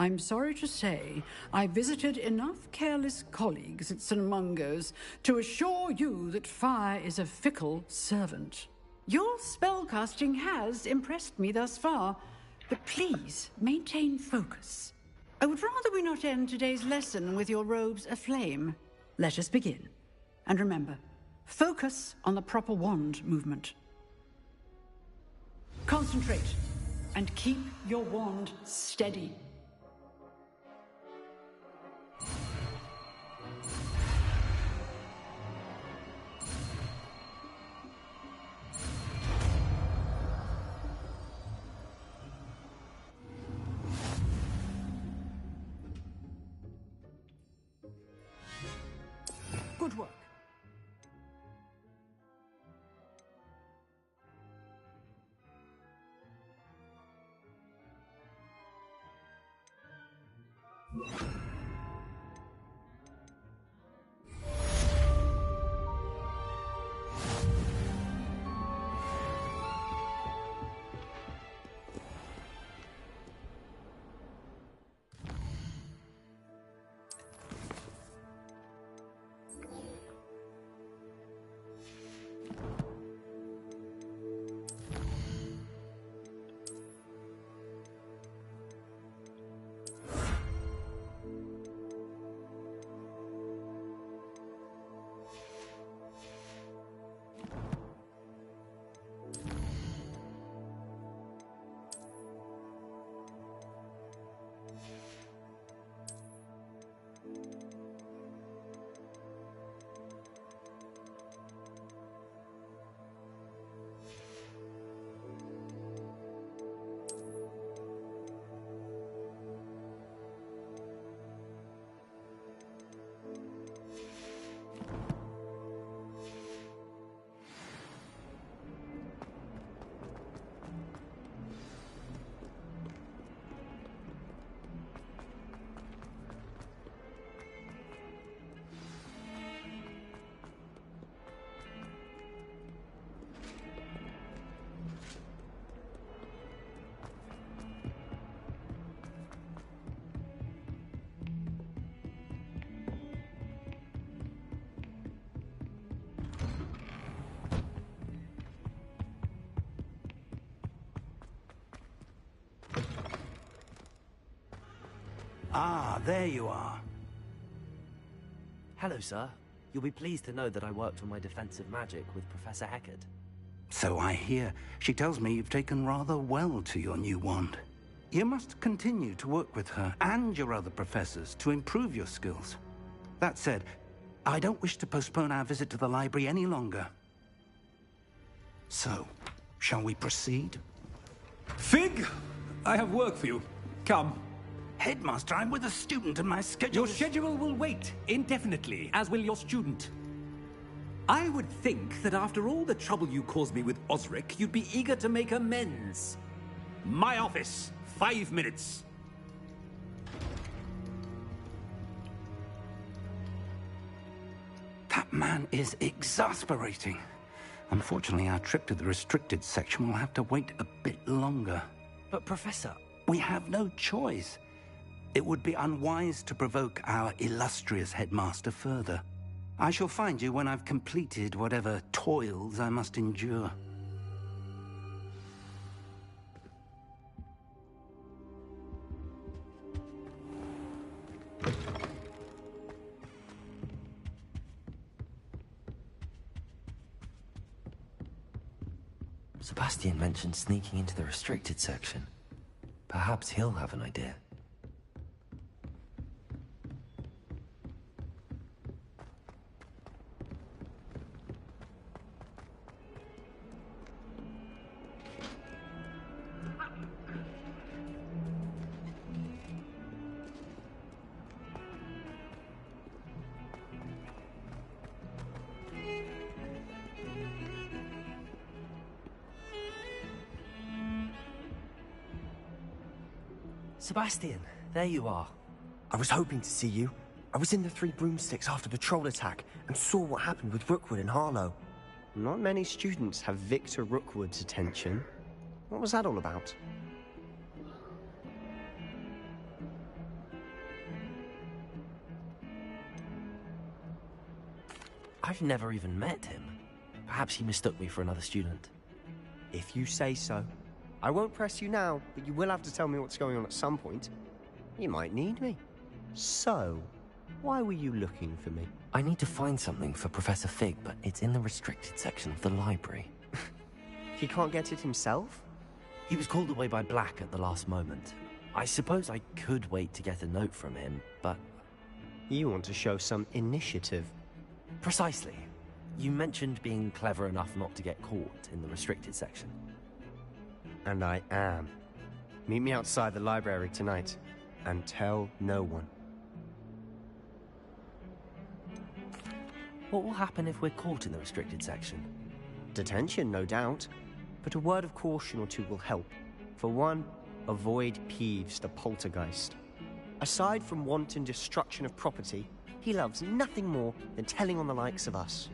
I'm sorry to say I visited enough careless colleagues at St. Mungo's to assure you that fire is a fickle servant. Your spellcasting has impressed me thus far, but please maintain focus. I would rather we not end today's lesson with your robes aflame. Let us begin. And remember, focus on the proper wand movement. Concentrate, and keep your wand steady. Good work. Ah, there you are. Hello, sir. You'll be pleased to know that I worked on my defensive magic with Professor Heckard. So I hear. She tells me you've taken rather well to your new wand. You must continue to work with her and your other professors to improve your skills. That said, I don't wish to postpone our visit to the library any longer. So, shall we proceed? Fig! I have work for you. Come. Headmaster, I'm with a student and my schedule... Your schedule will wait indefinitely, as will your student. I would think that after all the trouble you caused me with Osric, you'd be eager to make amends. My office, 5 minutes. That man is exasperating. Unfortunately, our trip to the restricted section will have to wait a bit longer. But, Professor... We have no choice. It would be unwise to provoke our illustrious headmaster further. I shall find you when I've completed whatever toils I must endure. Sebastian mentioned sneaking into the restricted section. Perhaps he'll have an idea. Sebastian, there you are. I was hoping to see you. I was in the Three Broomsticks after the troll attack and saw what happened with Rookwood and Harlow. Not many students have Victor Rookwood's attention. What was that all about? I've never even met him. Perhaps he mistook me for another student. If you say so. I won't press you now, but you will have to tell me what's going on at some point. You might need me. So, why were you looking for me? I need to find something for Professor Fig, but it's in the restricted section of the library. He can't get it himself? He was called away by Black at the last moment. I suppose I could wait to get a note from him, but... You want to show some initiative. Precisely. You mentioned being clever enough not to get caught in the restricted section. And I am. Meet me outside the library tonight, and tell no one. What will happen if we're caught in the restricted section? Detention, no doubt. But a word of caution or two will help. For one, avoid Peeves, the poltergeist. Aside from wanton destruction of property, he loves nothing more than telling on the likes of us.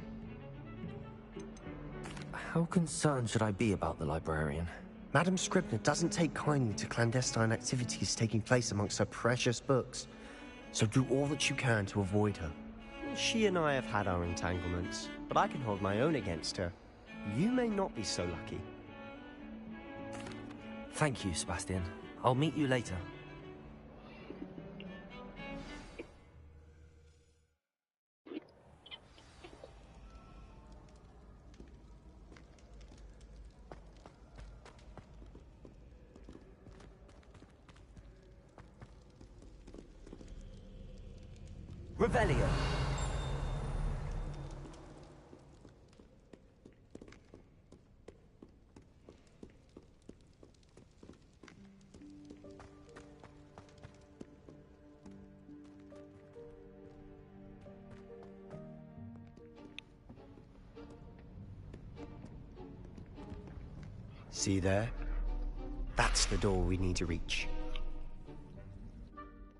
How concerned should I be about the librarian? Madam Scribner doesn't take kindly to clandestine activities taking place amongst her precious books, so do all that you can to avoid her. She and I have had our entanglements, but I can hold my own against her. You may not be so lucky. Thank you, Sebastian. I'll meet you later. Revelio. See there? That's the door we need to reach.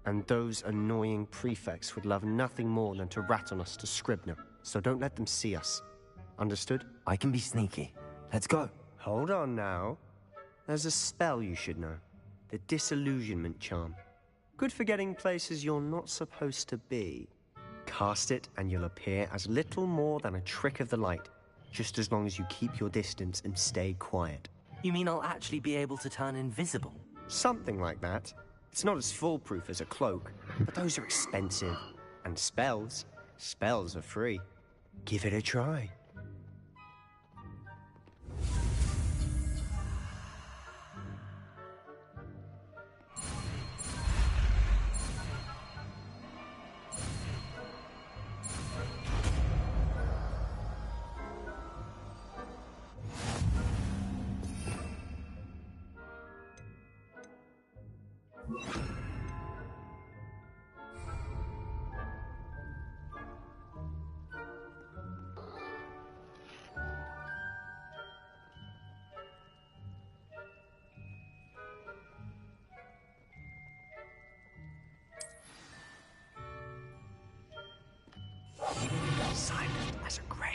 And those annoying prefects would love nothing more than to rat on us to Scribner, so don't let them see us. Understood? I can be sneaky. Let's go. Hold on now. There's a spell you should know. The Disillusionment Charm. Good for getting places you're not supposed to be. Cast it and you'll appear as little more than a trick of the light, just as long as you keep your distance and stay quiet. You mean I'll actually be able to turn invisible? Something like that. It's not as foolproof as a cloak, but those are expensive. And spells are free. Give it a try. Silent as a grave.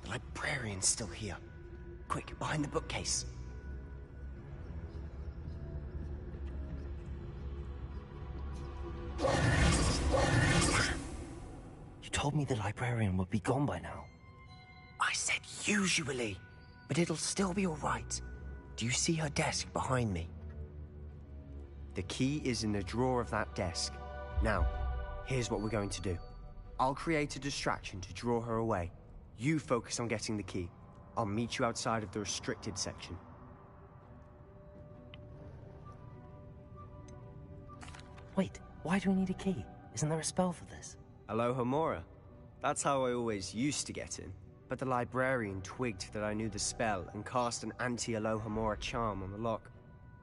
The librarian's still here. Quick, behind the bookcase. told me the librarian would be gone by now. I said usually, but it'll still be all right. Do you see her desk behind me? The key is in the drawer of that desk. Now, here's what we're going to do. I'll create a distraction to draw her away. You focus on getting the key. I'll meet you outside of the restricted section. Wait, why do we need a key? Isn't there a spell for this? Alohomora. That's how I always used to get in. But the librarian twigged that I knew the spell and cast an anti-Alohomora charm on the lock.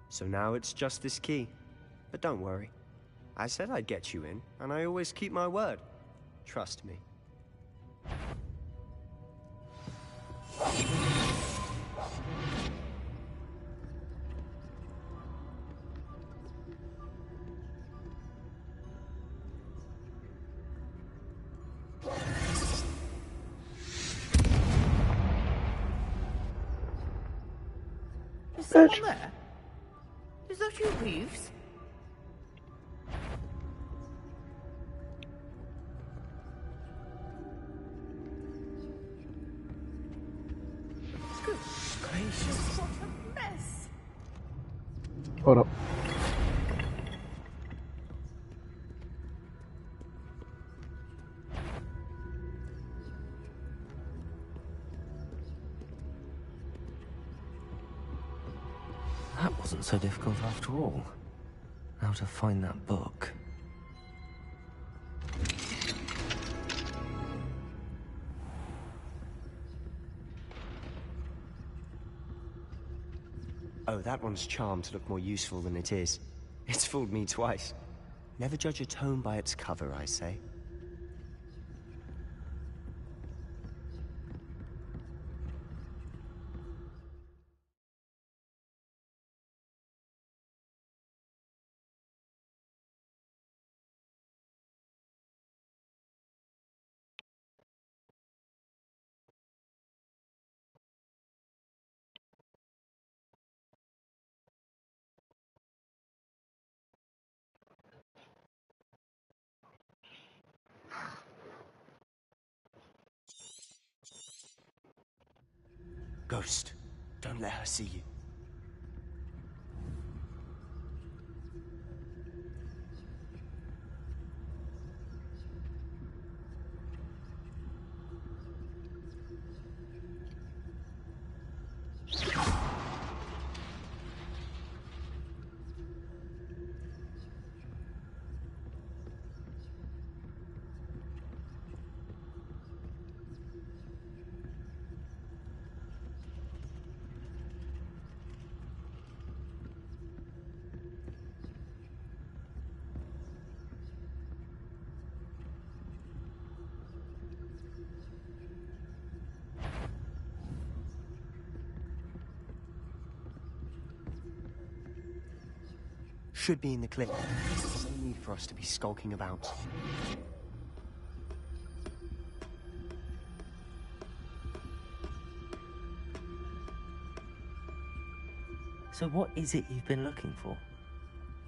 So now it's just this key. But don't worry. I said I'd get you in, and I always keep my word. Trust me. Is someone there? Is that you, Reeves? Good gracious, what a mess! Hold up. That wasn't so difficult after all. Now to find that book. Oh, that one's charmed to look more useful than it is. It's fooled me twice. Never judge a tome by its cover, I say. Ghost, don't let her see you. Should be in the clip. There's no need for us to be skulking about. So what is it you've been looking for?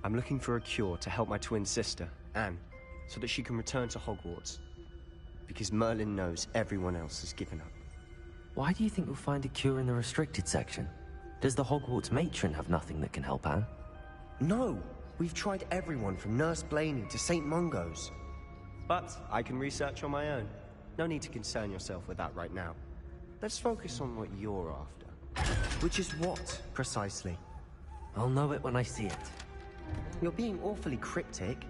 I'm looking for a cure to help my twin sister, Anne, so that she can return to Hogwarts. Because Merlin knows everyone else has given up. Why do you think we'll find a cure in the restricted section? Does the Hogwarts matron have nothing that can help Anne? No! We've tried everyone from Nurse Blaney to St. Mungo's. But I can research on my own. No need to concern yourself with that right now. Let's focus on what you're after. Which is what, precisely? I'll know it when I see it. You're being awfully cryptic.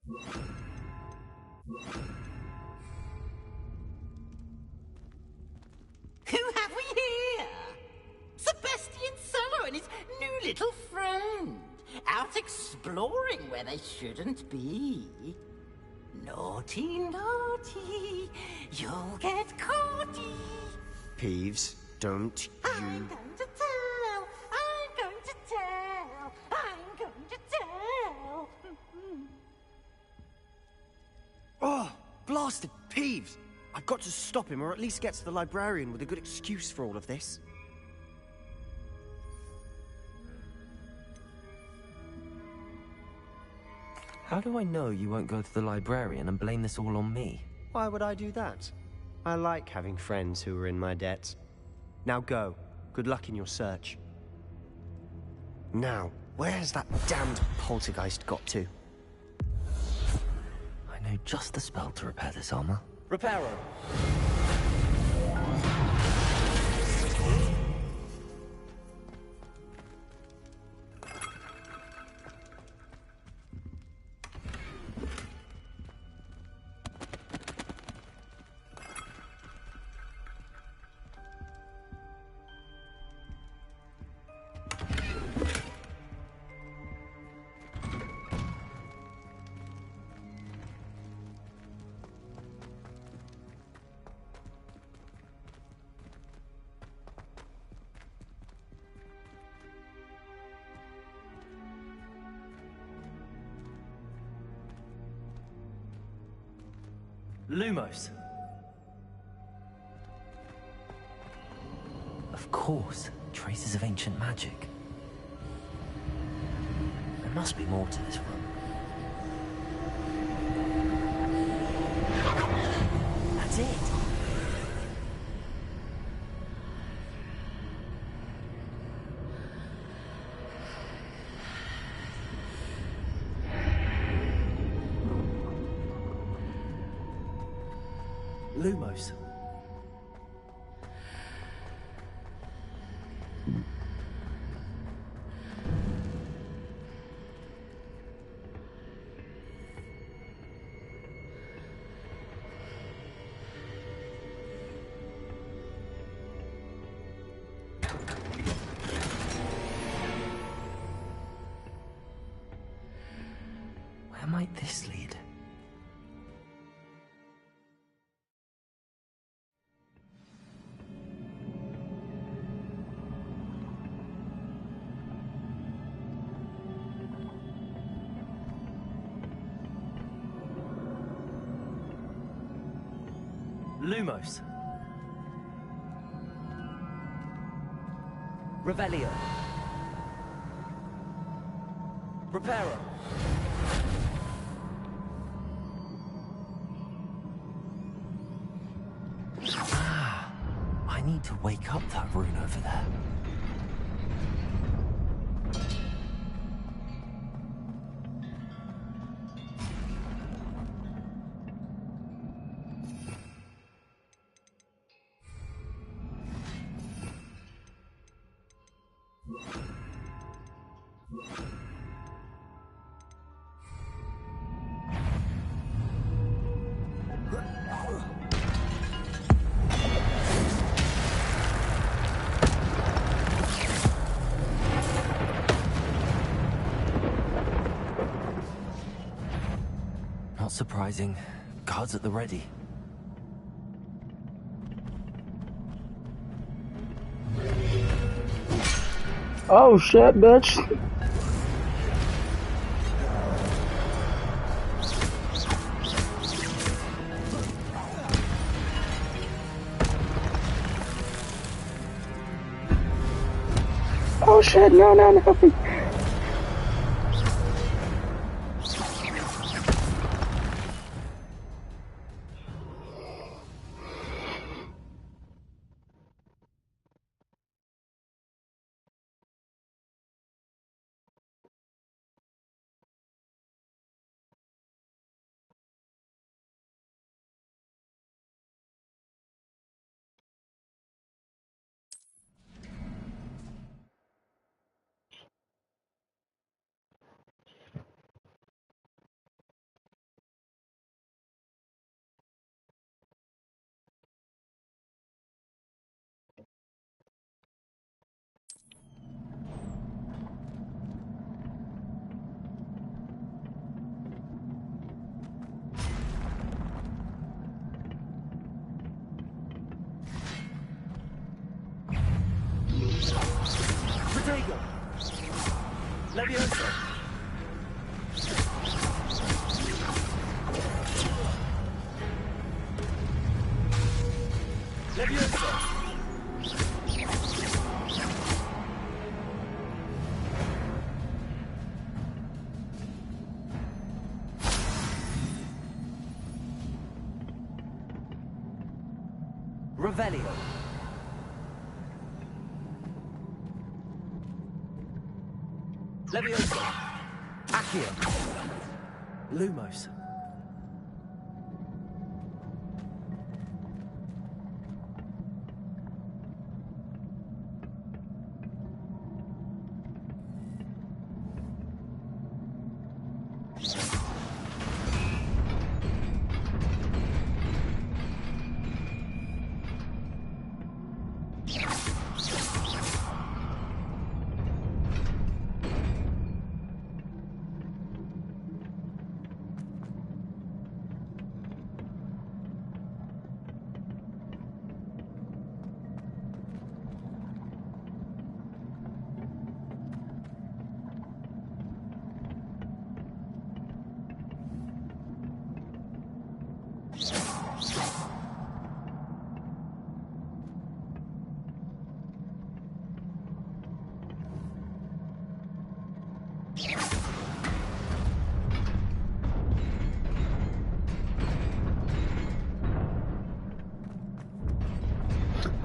Who have we here? Sebastian Solo and his new little friend. Out exploring where they shouldn't be. Naughty, naughty. You'll get caughty. Peeves, don't I'm going to tell. I'm going to tell. I'm going to tell. Oh, blasted Peeves! I've got to stop him, or at least get to the librarian with a good excuse for all of this. How do I know you won't go to the librarian and blame this all on me? Why would I do that? I like having friends who are in my debt. Now go. Good luck in your search. Now, where's that damned poltergeist got to? I know just the spell to repair this armor. Reparo. Lumos. Of course, traces of ancient magic. There must be more to this room. That's it. Lumos. Where might this lead? Lumos. Revelio. Reparo. Ah, I need to wake up that rune over there. Not surprising. Guards at the ready. Oh shit, bitch. Oh shit, no, no, no. Revelio. Levioso. Accio. Lumos.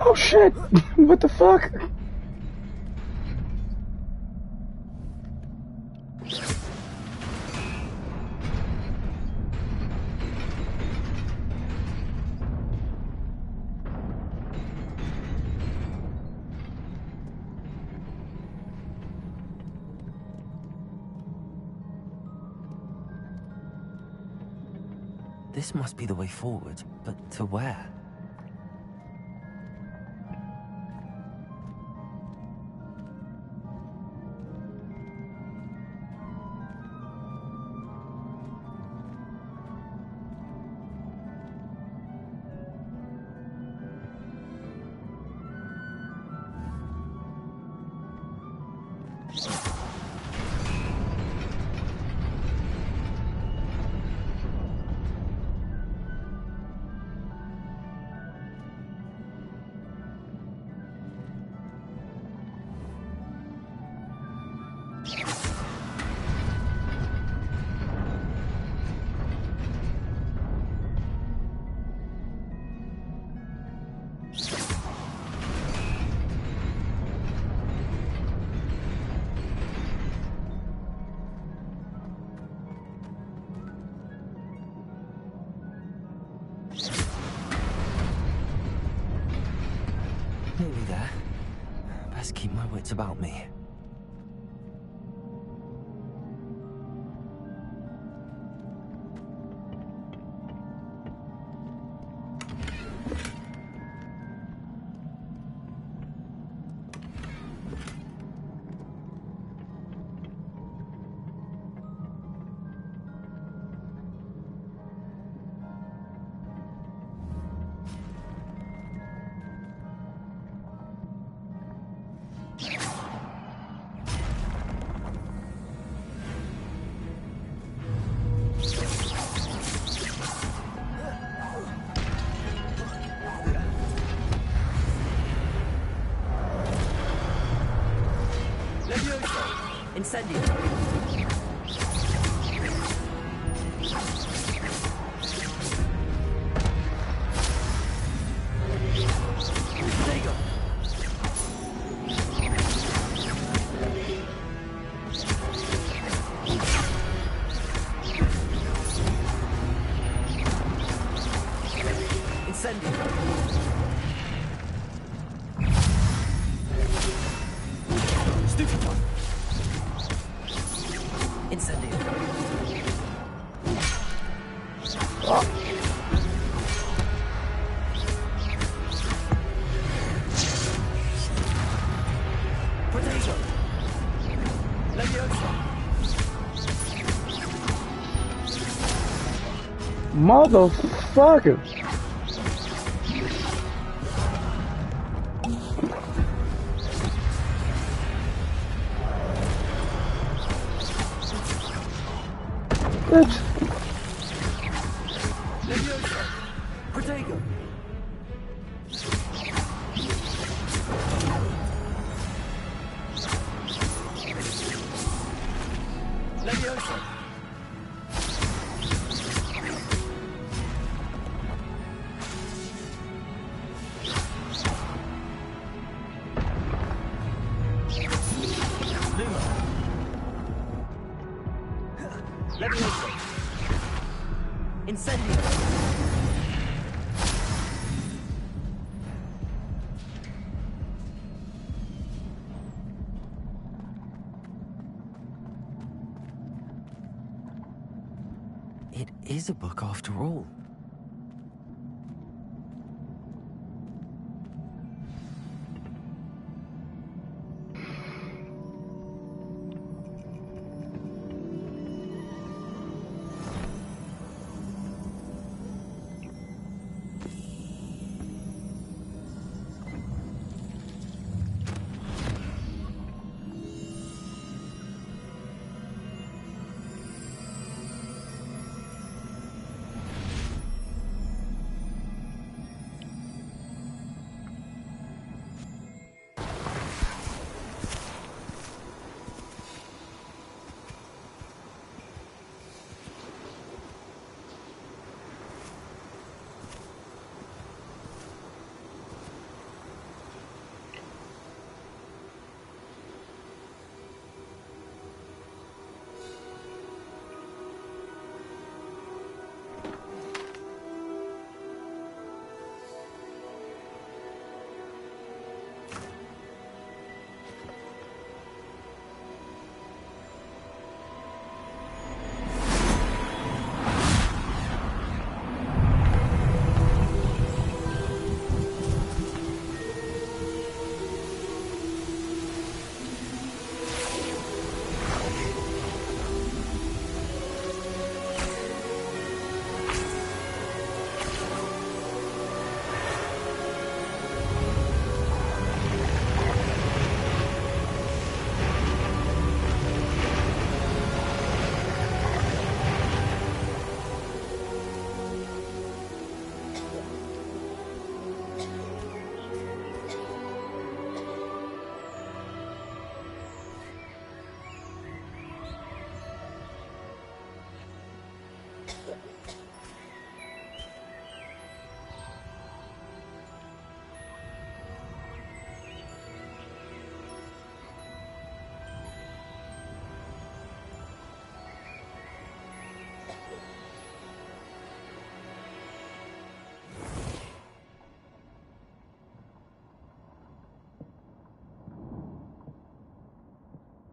Oh shit! What the fuck? This must be the way forward, but to where? Nearly there. Best keep my wits about me. Incendio. Motherfucker! Bitch. Protego. Levioso. Incendio! It is a book after all.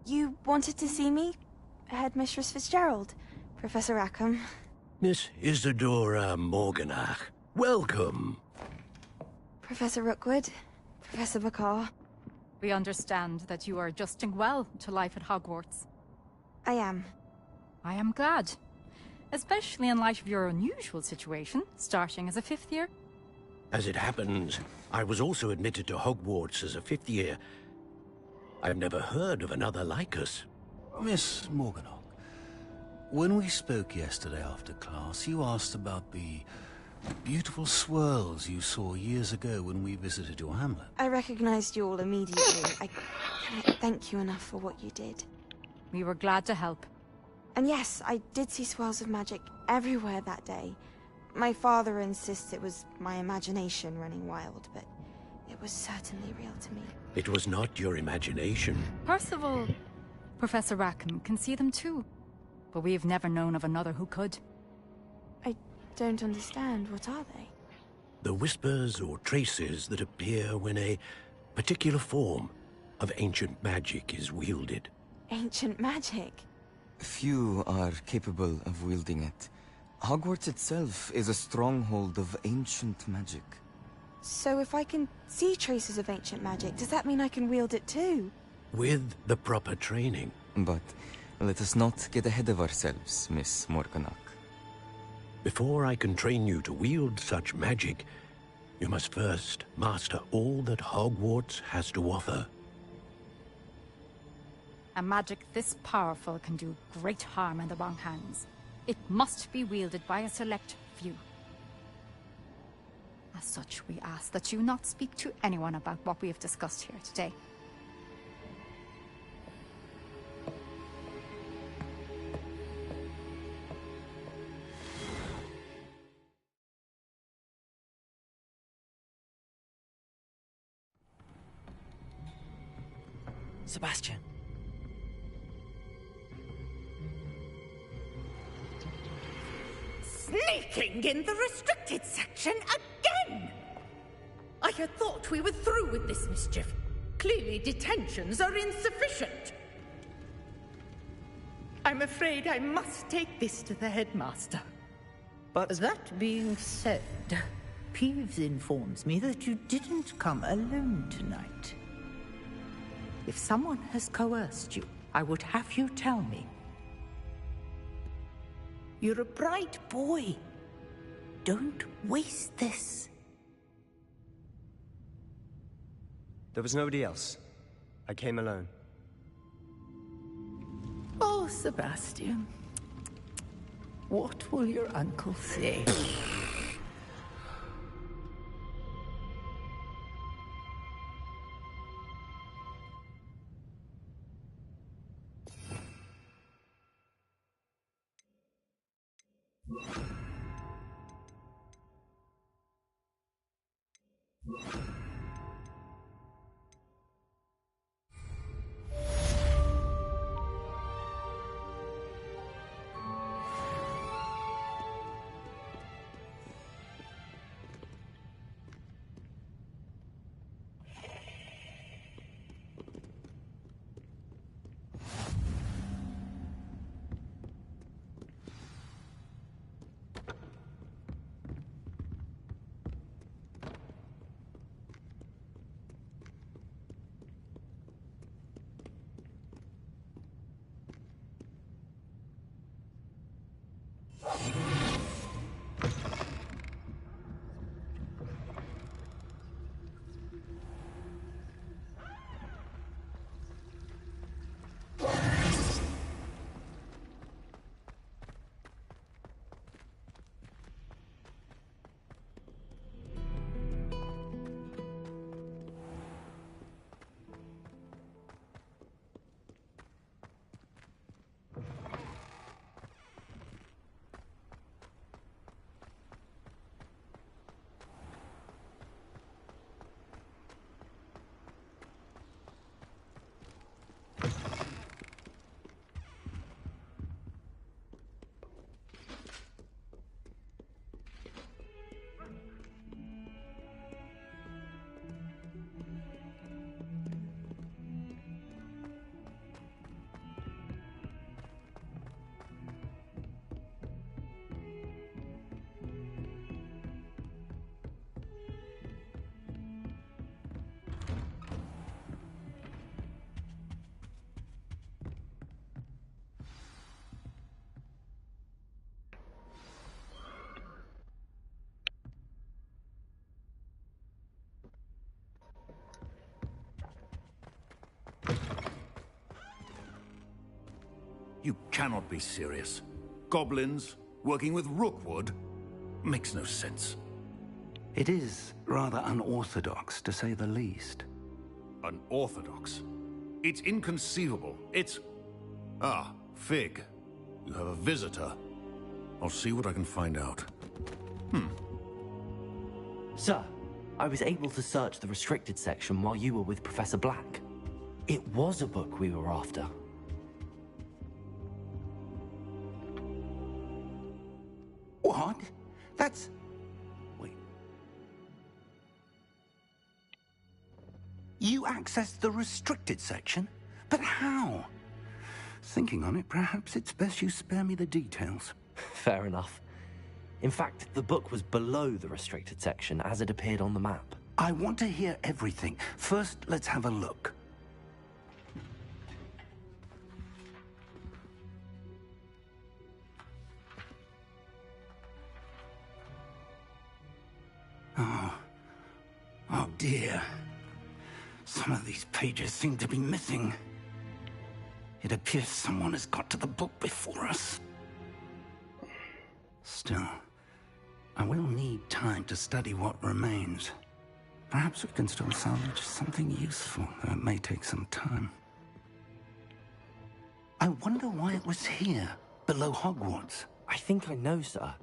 You wanted to see me? Headmistress Fitzgerald, Professor Rackham. Miss Isadora Morganach, welcome. Professor Rookwood, Professor Bakar. We understand that you are adjusting well to life at Hogwarts. I am. I am glad. Especially in light of your unusual situation, starting as a 5th year. As it happens, I was also admitted to Hogwarts as a 5th year. I've never heard of another like us. Miss Morganach, when we spoke yesterday after class, you asked about the beautiful swirls you saw years ago when we visited your hamlet. I recognized you all immediately. I can't thank you enough for what you did. We were glad to help. And yes, I did see swirls of magic everywhere that day. My father insists it was my imagination running wild, but it was certainly real to me. It was not your imagination. Percival, Professor Rackham can see them too. But we've never known of another who could. I don't understand. What are they? The whispers or traces that appear when a particular form of ancient magic is wielded. Ancient magic? Few are capable of wielding it. Hogwarts itself is a stronghold of ancient magic. So if I can see traces of ancient magic, does that mean I can wield it too? With the proper training. But let us not get ahead of ourselves, Miss Morganach. Before I can train you to wield such magic, you must first master all that Hogwarts has to offer. A magic this powerful can do great harm in the wrong hands. It must be wielded by a select few. As such, we ask that you not speak to anyone about what we have discussed here today. Sebastian. Sneaking in the restricted section again! I had thought we were through with this mischief. Clearly detentions are insufficient. I'm afraid I must take this to the headmaster. But that being said, Peeves informs me that you didn't come alone tonight. If someone has coerced you, I would have you tell me. You're a bright boy. Don't waste this. there was nobody else. I came alone. Oh, Sebastian. What will your uncle say? You cannot be serious. Goblins working with Rookwood? Makes no sense. It is rather unorthodox, to say the least. Unorthodox? It's inconceivable. It's... Ah, Fig. You have a visitor. I'll see what I can find out. Sir, I was able to search the restricted section while you were with Professor Black. It was a book we were after. What? That's... Wait. You accessed the restricted section? But how? Thinking on it, perhaps it's best you spare me the details. Fair enough. In fact, the book was below the restricted section as it appeared on the map. I want to hear everything. First, let's have a look. Oh dear. Some of these pages seem to be missing. It appears someone has got to the book before us. Still, I will need time to study what remains. Perhaps we can still salvage something useful, though it may take some time. I wonder why it was here, below Hogwarts. I think I know, sir.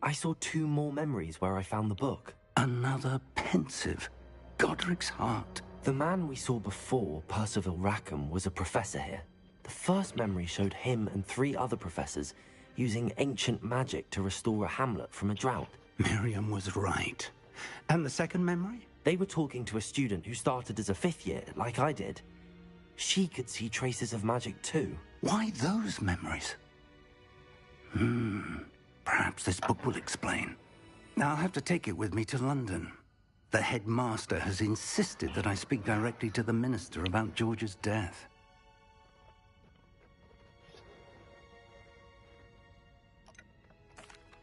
I saw 2 more memories where I found the book. Another pensive. Godric's heart. The man we saw before, Percival Rackham, was a professor here. The first memory showed him and 3 other professors using ancient magic to restore a hamlet from a drought. Miriam was right. And the second memory? They were talking to a student who started as a 5th year, like I did. She could see traces of magic too. Why those memories? Perhaps this book will explain. I'll have to take it with me to London. The headmaster has insisted that I speak directly to the minister about George's death.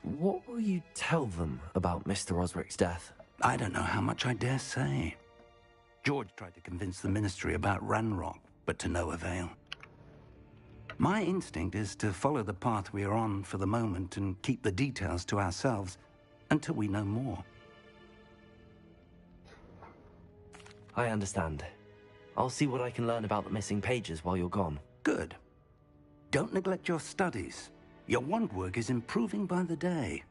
What will you tell them about Mr. Osric's death? I don't know how much I dare say. George tried to convince the ministry about Ranrock, but to no avail. My instinct is to follow the path we are on for the moment and keep the details to ourselves until we know more. I understand. I'll see what I can learn about the missing pages while you're gone. Good. Don't neglect your studies. Your wand work is improving by the day.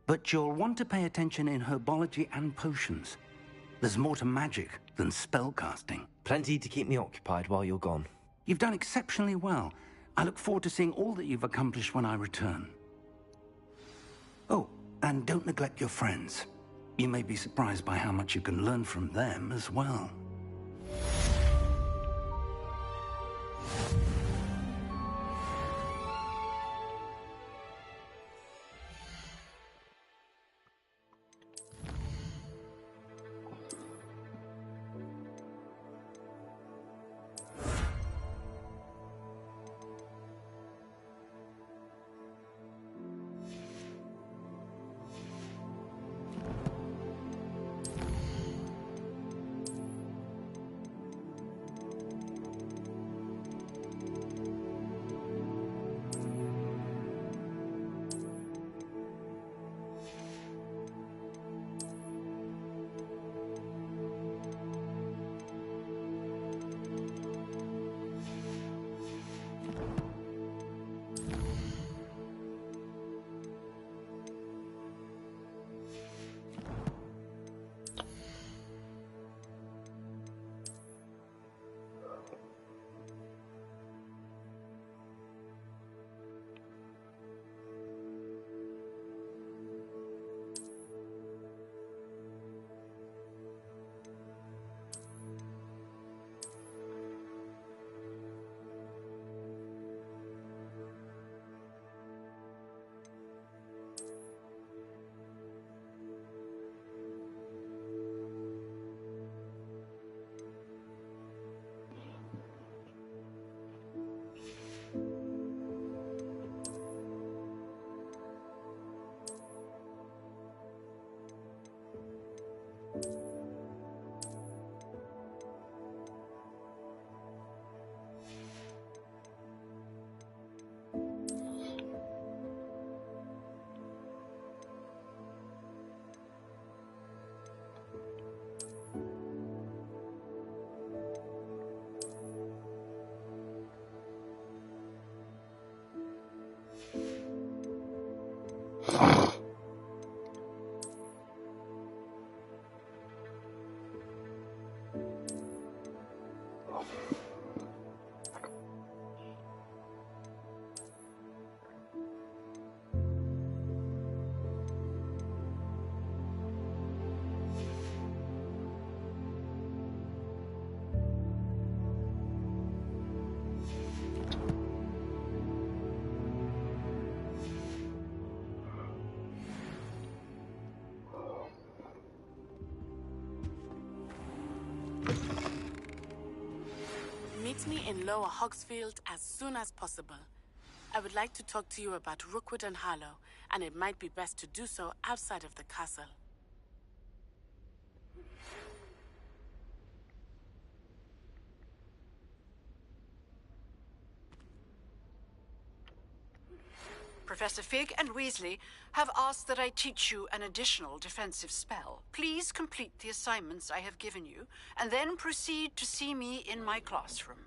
But you'll want to pay attention in herbology and potions. There's more to magic than spellcasting. Plenty to keep me occupied while you're gone. You've done exceptionally well. I look forward to seeing all that you've accomplished when I return. Oh, and don't neglect your friends. You may be surprised by how much you can learn from them as well. Meet me in Lower Hogsfield as soon as possible. I would like to talk to you about Rookwood and Harlow, and it might be best to do so outside of the castle. Professor Fig and Weasley have asked that I teach you an additional defensive spell. Please complete the assignments I have given you, and then proceed to see me in my classroom.